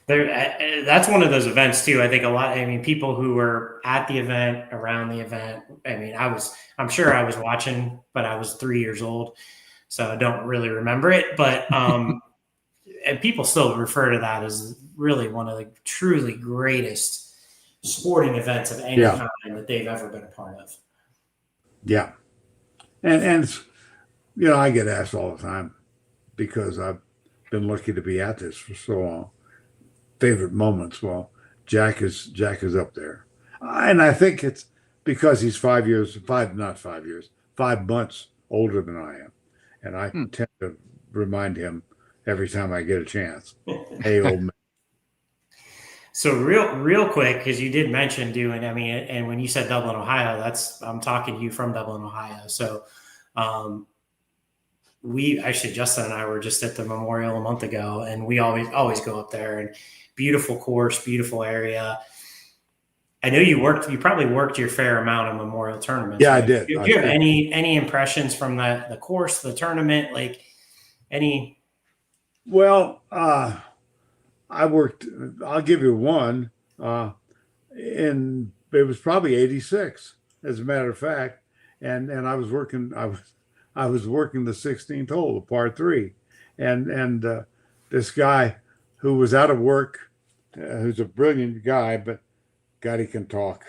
That's one of those events too. I think people who were at the event, around the event. I'm sure I was watching, but I was 3 years old, so I don't really remember it. But and people still refer to that as really one of the truly greatest sporting events of any kind that they've ever been a part of. Yeah, and I get asked all the time because I've been lucky to be at this for so long. Favorite moments? Well, Jack is up there, and I think it's because he's 5 months older than I am, and I tend to remind him every time I get a chance. Hey, old man. So real quick, because you did mention and when you said Dublin, Ohio, I'm talking to you from Dublin, Ohio. So Justin and I were just at the memorial a month ago, and we always go up there, and beautiful course, beautiful area. I know you probably worked your fair amount of memorial tournaments. Yeah, right? I did. Do you have any impressions from the course, the tournament, like any? Well, I worked, I'll give you one, it was probably 86, as a matter of fact. And I was working the 16th hole, the par 3. And this guy who was out of work, who's a brilliant guy, but God, he can talk.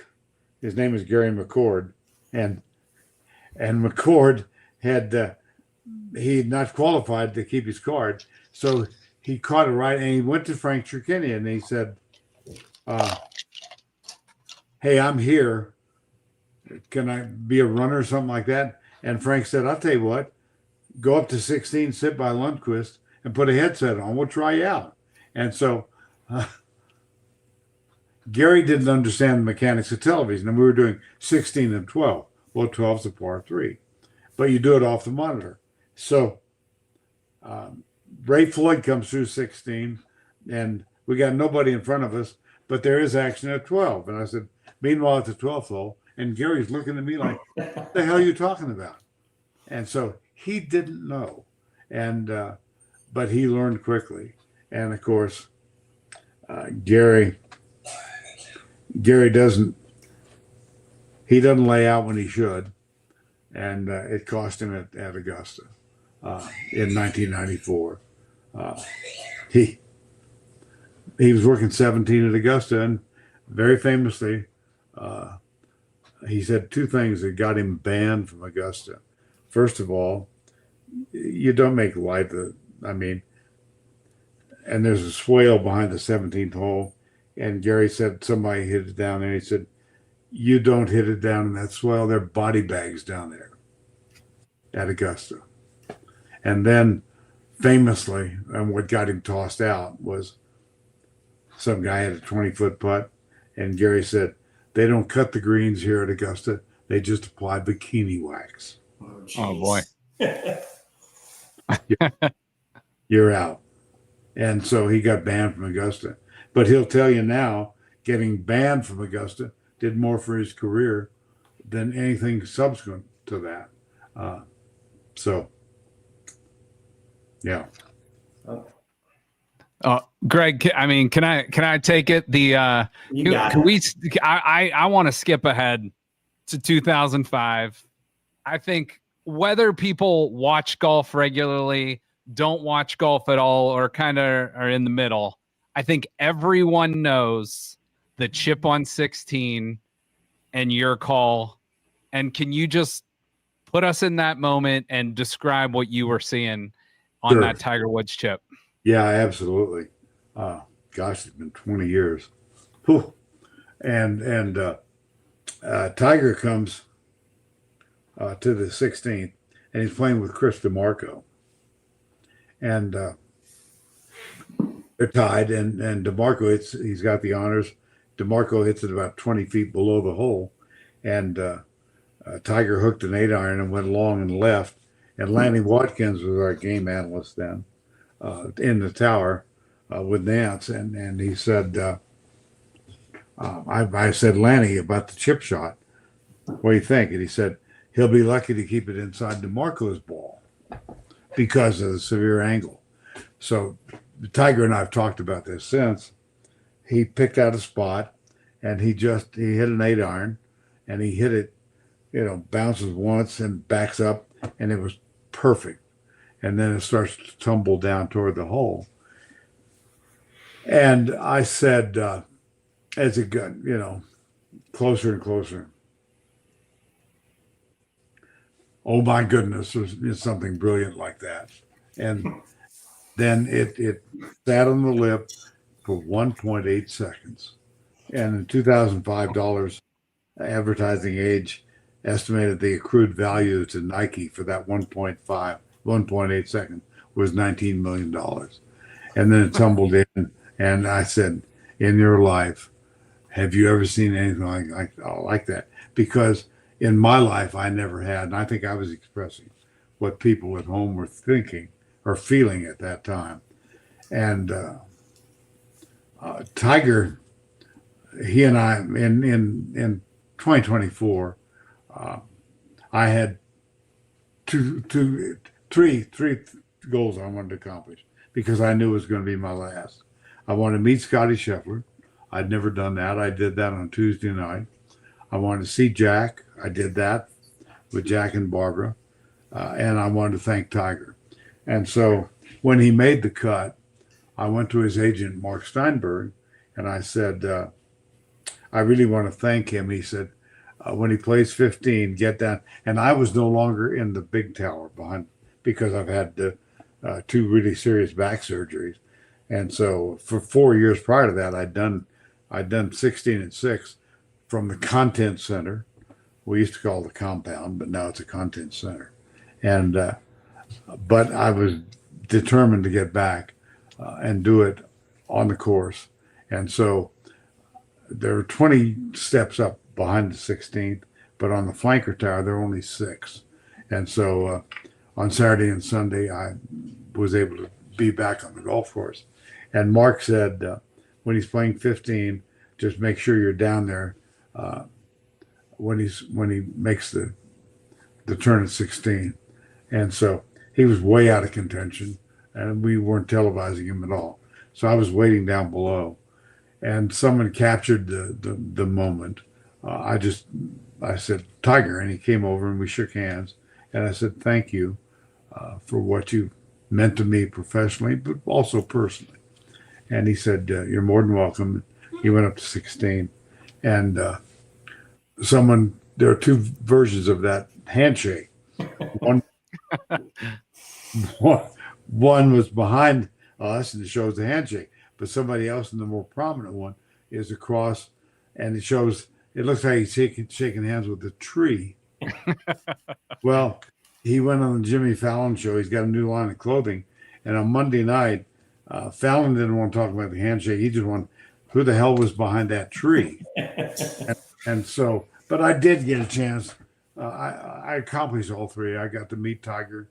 His name is Gary McCord. And McCord he had not qualified to keep his card. So he caught it right, and he went to Frank Chirkinian, and he said, hey, I'm here. Can I be a runner or something like that? And Frank said, I'll tell you what, go up to 16, sit by Lundquist, and put a headset on. We'll try you out. And so Gary didn't understand the mechanics of television, and we were doing 16 and 12. Well, 12's a par 3, but you do it off the monitor. So Ray Floyd comes through 16, and we got nobody in front of us, but there is action at 12. And I said, meanwhile, at the 12th hole, and Gary's looking at me like, what the hell are you talking about? And so he didn't know, but he learned quickly. And of course, Gary doesn't lay out when he should, and it cost him at Augusta in 1994. He was working 17 at Augusta, and very famously, he said two things that got him banned from Augusta. First of all, you don't make light and there's a swale behind the 17th hole, and Gary said somebody hit it down there. He said, you don't hit it down in that swale. There are body bags down there at Augusta. And then famously, and what got him tossed out was some guy had a 20-foot putt, and Gary said, they don't cut the greens here at Augusta. They just apply bikini wax. Oh boy. You're out. And so he got banned from Augusta. But he'll tell you now, getting banned from Augusta did more for his career than anything subsequent to that. Yeah. Greg, can I take it? I want to skip ahead to 2005. I think whether people watch golf regularly, don't watch golf at all, or kind of are in the middle, I think everyone knows the chip on 16 and your call. And can you just put us in that moment and describe what you were seeing on that Tiger Woods chip? Yeah, absolutely. Gosh, it's been 20 years. Whew. And Tiger comes to the 16th, and he's playing with Chris DeMarco. And they're tied, and DeMarco he's got the honors. DeMarco hits it about 20 feet below the hole, and Tiger hooked an 8-iron and went long and left. And Lanny Watkins was our game analyst then in the tower. with Nance, and he said, I said, Lanny, about the chip shot, what do you think? And he said, he'll be lucky to keep it inside DeMarco's ball because of the severe angle. So Tiger and I have talked about this since. He picked out a spot, and he hit an 8-iron, and he hit it, bounces once and backs up, and it was perfect. And then it starts to tumble down toward the hole. And I said, as it got, closer and closer, oh my goodness, there's something brilliant like that. And then it sat on the lip for 1.8 seconds. And in 2005 dollars, Advertising Age estimated the accrued value to Nike for that 1.8 seconds was $19 million. And then it tumbled in. And I said, in your life, have you ever seen anything like that? Because in my life, I never had. And I think I was expressing what people at home were thinking or feeling at that time. And Tiger, he and I, in 2024, I had three goals I wanted to accomplish because I knew it was going to be my last. I wanted to meet Scotty Scheffler. I'd never done that. I did that on Tuesday night. I wanted to see Jack. I did that with Jack and Barbara. And I wanted to thank Tiger. And so when he made the cut, I went to his agent, Mark Steinberg, and I said, I really want to thank him. He said, when he plays 15, get down. And I was no longer in the big tower behind because I've had 2 really serious back surgeries. And so for 4 years prior to that, I'd done 16 and 6 from the content center. We used to call it the compound, but now it's a content center. And but I was determined to get back and do it on the course. And so there are 20 steps up behind the 16th, but on the flanker tower, there are only 6. And so on Saturday and Sunday, I was able to be back on the golf course. And Mark said, when he's playing 15, just make sure you're down there when he makes the turn at 16. And so he was way out of contention, and we weren't televising him at all. So I was waiting down below, and someone captured the moment. I said, Tiger, and he came over and we shook hands, and I said, thank you for what you meant to me professionally, but also personally. And he said, you're more than welcome. He went up to 16, and there are 2 versions of that handshake. One was behind us and it shows the handshake, but somebody else in the more prominent one is across, and it looks like he's shaking hands with a tree. Well, he went on the Jimmy Fallon show. He's got a new line of clothing, and on Monday night, Fallon didn't want to talk about the handshake. He just wanted, who the hell was behind that tree? and so, but I did get a chance. I accomplished all 3. I got to meet Tiger.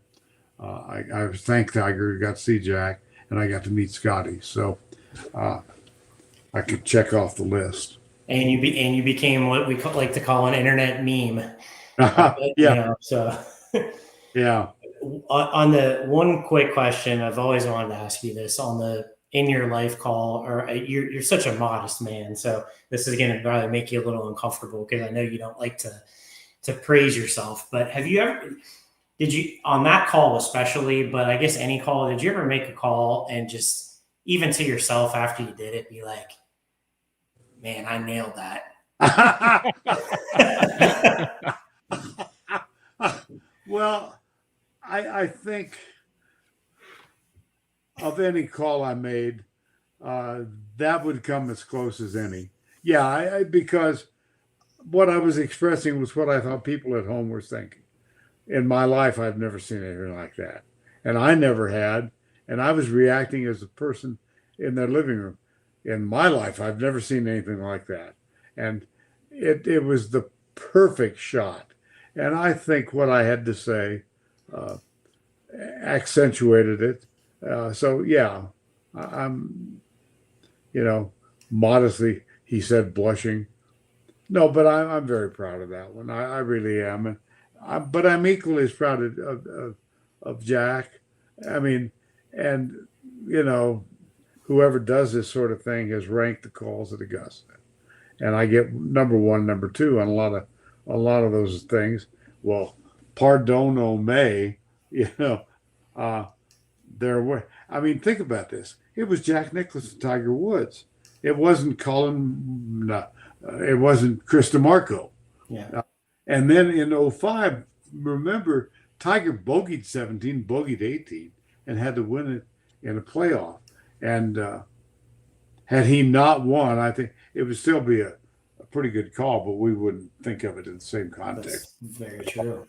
I thanked Tiger. Got to see Jack, and I got to meet Scotty. So I could check off the list. And you became what we like to call an internet meme. Yeah. So yeah. On the one quick question, I've always wanted to ask you this on the in your life call, or you're such a modest man, so this is going to probably make you a little uncomfortable because I know you don't like to praise yourself. But did you on that call especially, but I guess any call, did you ever make a call and just even to yourself after you did it, be like, man, I nailed that? Well, I think of any call I made, that would come as close as any. Yeah, because what I was expressing was what I thought people at home were thinking. In my life, I've never seen anything like that. And I never had. And I was reacting as a person in their living room. In my life, I've never seen anything like that. And it was the perfect shot. And I think what I had to say accentuated it. So, yeah, I'm, modestly, he said, blushing. No, but I'm very proud of that one. I really am, but I'm equally as proud of Jack. I mean, and whoever does this sort of thing has ranked the calls at Augusta, and I get number one, number two on a lot of those things. Well, pardono me, uh, there were. I mean, think about this. It was Jack Nicklaus and Tiger Woods. It wasn't Colin. It wasn't Chris DeMarco. Yeah. And then in '05, remember, Tiger bogeyed 17, bogeyed 18, and had to win it in a playoff. And had he not won, I think it would still be a pretty good call, but we wouldn't think of it in the same context. That's very true.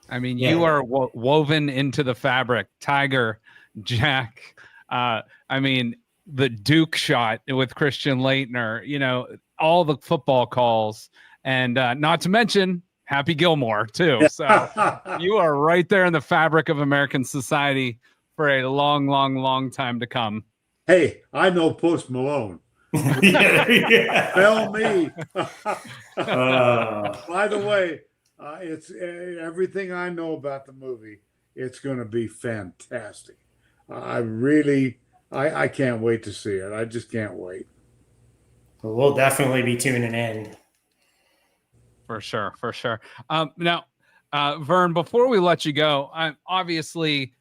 I mean, you are woven into the fabric. Tiger, Jack, I mean, the Duke shot with Christian Laettner, all the football calls, and not to mention Happy Gilmore, too. So you are right there in the fabric of American society for a long, long, long time to come. Hey, I know Post Malone. Tell me. By the way, it's everything I know about the movie. It's going to be fantastic. I can't wait to see it. I just can't wait. Well, we'll definitely be tuning in. For sure. Now, Verne, before we let you go, obviously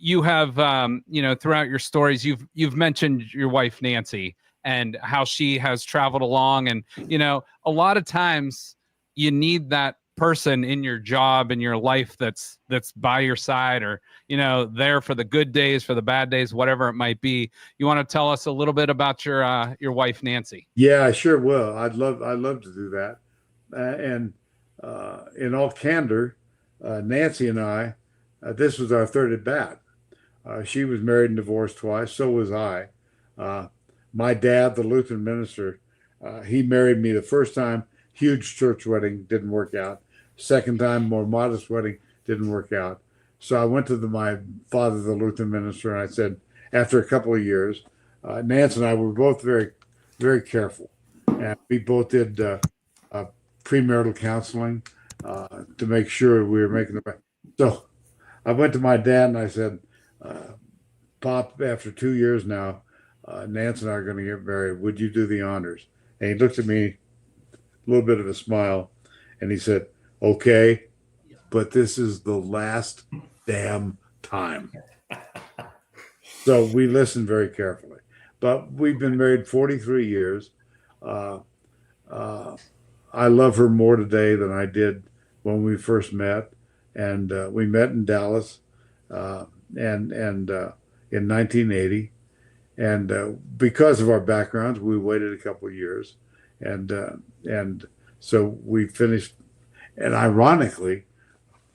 you have, throughout your stories, you've mentioned your wife, Nancy, and how she has traveled along. And, a lot of times you need that person in your job, in your life, that's by your side, or, there for the good days, for the bad days, whatever it might be. You want to tell us a little bit about your wife, Nancy? Yeah, I sure will. I'd love to do that. And in all candor, Nancy and I, this was our third at bat. She was married and divorced twice. So was I. My dad, the Lutheran minister, he married me the first time. Huge church wedding, didn't work out. Second time, more modest wedding, didn't work out. So I went to my father, the Lutheran minister, and I said, after a couple of years, Nancy and I were both very, very careful. And we both did premarital counseling to make sure we were making the right. So I went to my dad and I said, Pop, after 2 years now, Nancy and I are going to get married. Would you do the honors? And he looked at me, a little bit of a smile, and he said, okay, but this is the last damn time. So we listened very carefully. But we've been married 43 years. I love her more today than I did when we first met. And we met in Dallas and in 1980. And because of our backgrounds, we waited a couple of years. And so we finished. And ironically,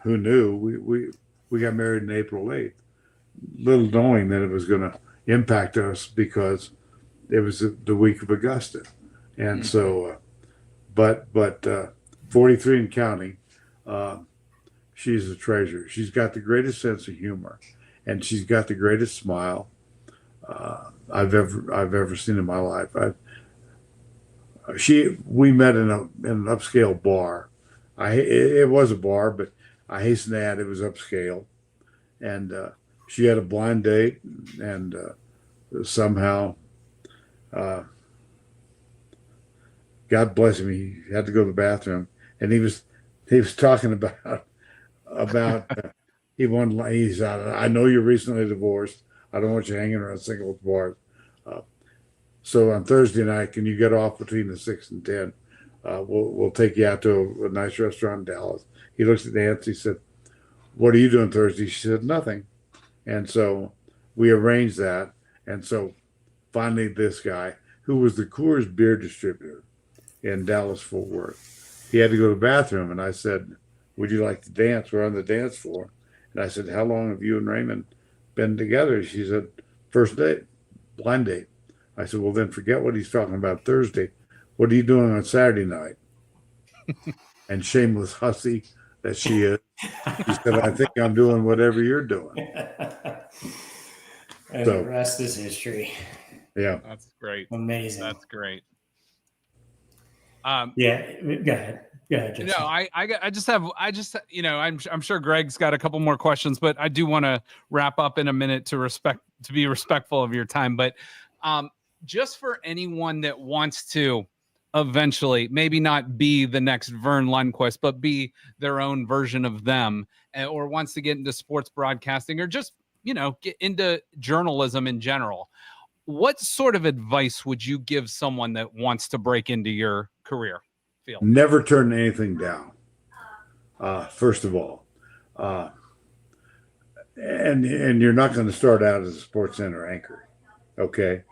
who knew, we got married on April 8th, little knowing that it was going to impact us because it was the week of Augusta. And so, but 43 and counting, she's a treasure. She's got the greatest sense of humor, and she's got the greatest smile I've ever seen in my life. We met in an upscale bar. It was a bar, but I hasten to add it was upscale, and she had a blind date, and somehow, God bless him, he had to go to the bathroom, and he was talking about he said, I know you're recently divorced. I don't want you hanging around singles bars. So on Thursday night, can you get off between the 6 and 10? We'll take you out to a nice restaurant in Dallas. He looks at Nancy, he said, what are you doing Thursday? She said, nothing. And so we arranged that. And so finally this guy, who was the Coors beer distributor in Dallas-Fort Worth, he had to go to the bathroom. And I said, would you like to dance? We're on the dance floor. And I said, how long have you and Raymond been together? She said, first date, blind date. I said, well, then forget what he's talking about Thursday. What are you doing on Saturday night? And shameless hussy that she is, she said, I think I'm doing whatever you're doing. And the rest is history. Yeah. That's great. Amazing. That's great. Yeah, go ahead. Go ahead, Justin. No, I just I'm sure Greg's got a couple more questions, but I do want to wrap up in a minute to be respectful of your time. But just for anyone that wants to eventually maybe not be the next Verne Lundquist, but be their own version of them, or wants to get into sports broadcasting, or just get into journalism in general, what sort of advice would you give someone that wants to break into your career field? Never turn anything down. First of all, and you're not going to start out as a Sports Center anchor. Okay,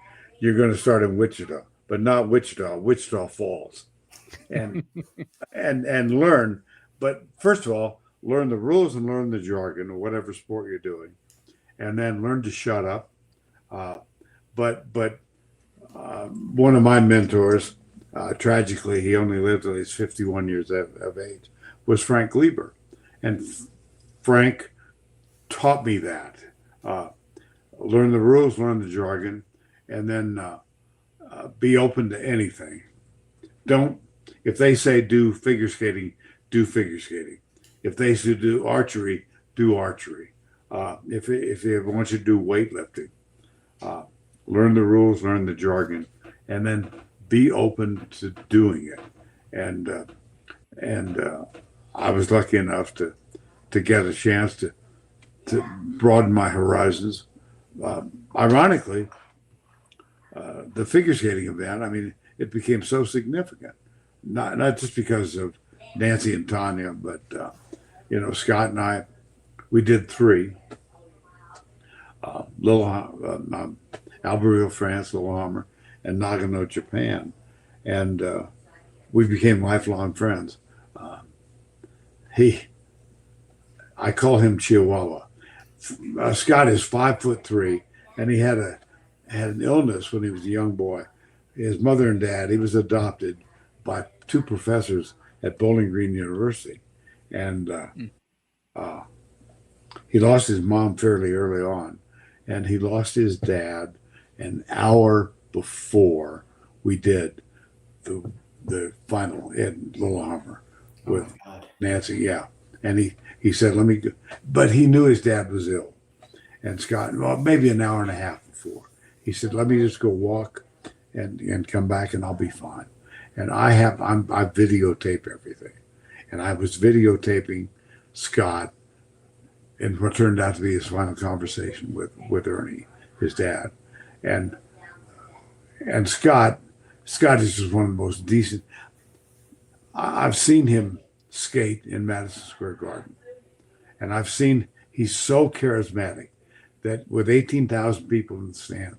you're going to start in Wichita, but not Wichita Falls, and and learn. But first of all, learn the rules and learn the jargon of whatever sport you're doing, and then learn to shut up. But one of my mentors, tragically, he only lived till he's 51 years of age, was Frank Lieber. And Frank taught me that. Learn the rules, learn the jargon, and then be open to anything. If they say do figure skating, do figure skating. If they say do archery, do archery. If they want you to do weightlifting, learn the rules, learn the jargon, and then be open to doing it. And I was lucky enough to get a chance to broaden my horizons. Ironically, the figure skating event, I mean, it became so significant, not just because of Nancy and Tanya, but Scott and I, we did 3. Albertville, France, Lillehammer, and Nagano, Japan. And we became lifelong friends. I call him Chihuahua. Scott is 5'3", and he had an illness when he was a young boy. His mother and dad, he was adopted by 2 professors at Bowling Green University. And he lost his mom fairly early on, and he lost his dad an hour before we did the final in Lillehammer with Nancy. Yeah. And he said, let me go. But he knew his dad was ill. And Scott, well, maybe an hour and a half before, he said, let me just go walk and come back and I'll be fine. And I videotape everything. And I was videotaping Scott in what turned out to be his final conversation with Ernie, his dad. And Scott is just one of the most decent. I've seen him skate in Madison Square Garden, and I've seen he's so charismatic that with 18,000 people in the stand,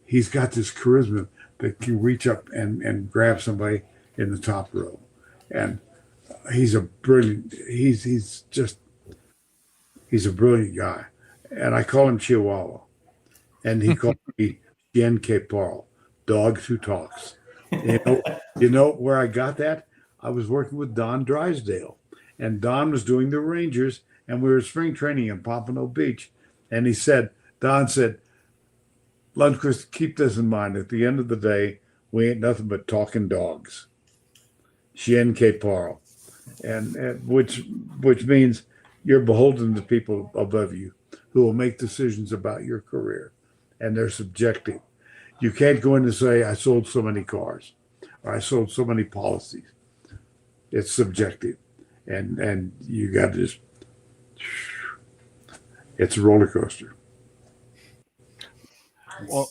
he's got this charisma that can reach up and grab somebody in the top row. And he's a brilliant. He's a brilliant guy, and I call him Chihuahua, and he called me Yen K. Paul, dog who talks. You know where I got that? I was working with Don Drysdale, and Don was doing the Rangers, and we were spring training in Pompano Beach, and Don said, Lundquist, keep this in mind. At the end of the day, we ain't nothing but talking dogs. Chien que parle, and which means you're beholden to people above you who will make decisions about your career, and they're subjective. You can't go in and say, I sold so many cars, or I sold so many policies. It's subjective, and you got to just. It's a roller coaster. Well,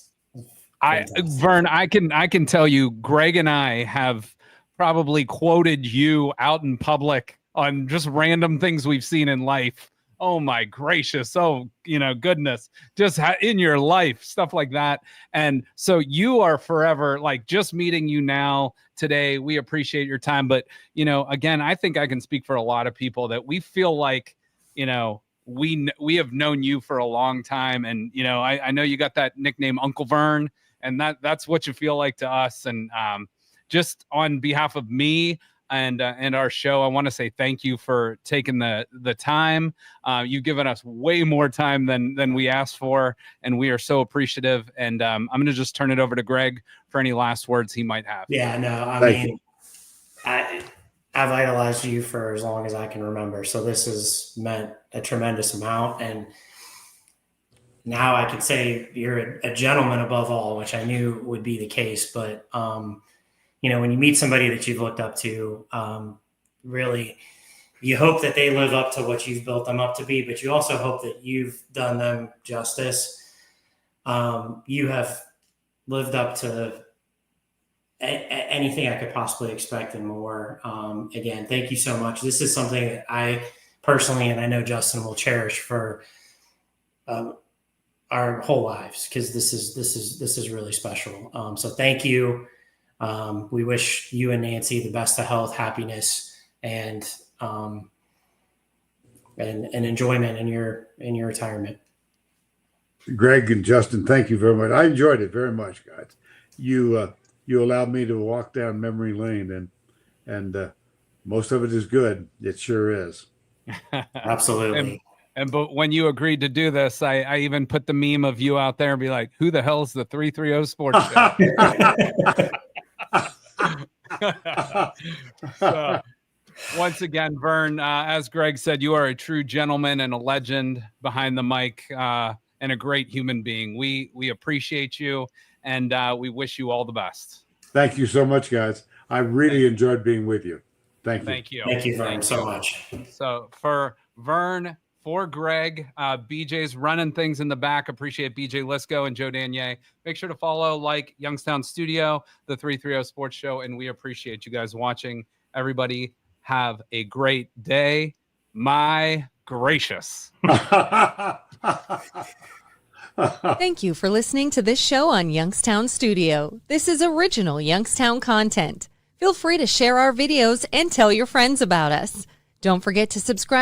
Verne, I can tell you, Greg and I have probably quoted you out in public on just random things we've seen in life. Oh my gracious. Oh, goodness, just in your life, stuff like that. And so you are forever, like, just meeting you now today. We appreciate your time. But, again, I think I can speak for a lot of people that we feel like, we have known you for a long time. And, I know you got that nickname Uncle Verne, and that's what you feel like to us. And just on behalf of me and our show. I want to say thank you for taking the time. You've given us way more time than we asked for, and we are so appreciative. And I'm going to just turn it over to Greg for any last words he might have. Yeah, no, I Thank mean, I've idolized you for as long as I can remember. So this has meant a tremendous amount. And now I can say you're a gentleman above all, which I knew would be the case. But, you know, when you meet somebody that you've looked up to, really, you hope that they live up to what you've built them up to be, but you also hope that you've done them justice. You have lived up to anything I could possibly expect and more. Again, thank you so much. This is something that I personally, and I know Justin will cherish for our whole lives, because this is really special. So thank you. We wish you and Nancy the best of health, happiness, and enjoyment in your retirement. Greg and Justin, thank you very much. I enjoyed it very much, guys. You allowed me to walk down memory lane, and most of it is good. It sure is. Absolutely. But when you agreed to do this, I even put the meme of you out there and be like, who the hell is the 330 Sports Show? So, once again, Verne, as Greg said, you are a true gentleman and a legend behind the mic, and a great human being. We appreciate you, and we wish you all the best. Thank you so much, guys. I really enjoyed being with you. Thank you. Thank you. Thank you, Verne, so much. So for Verne, for Greg, BJ's running things in the back. Appreciate BJ Lisco and Joe Danier. Make sure to follow, like Youngstown Studio, the 330 Sports Show, and we appreciate you guys watching. Everybody have a great day. My gracious. Thank you for listening to this show on Youngstown Studio. This is original Youngstown content. Feel free to share our videos and tell your friends about us. Don't forget to subscribe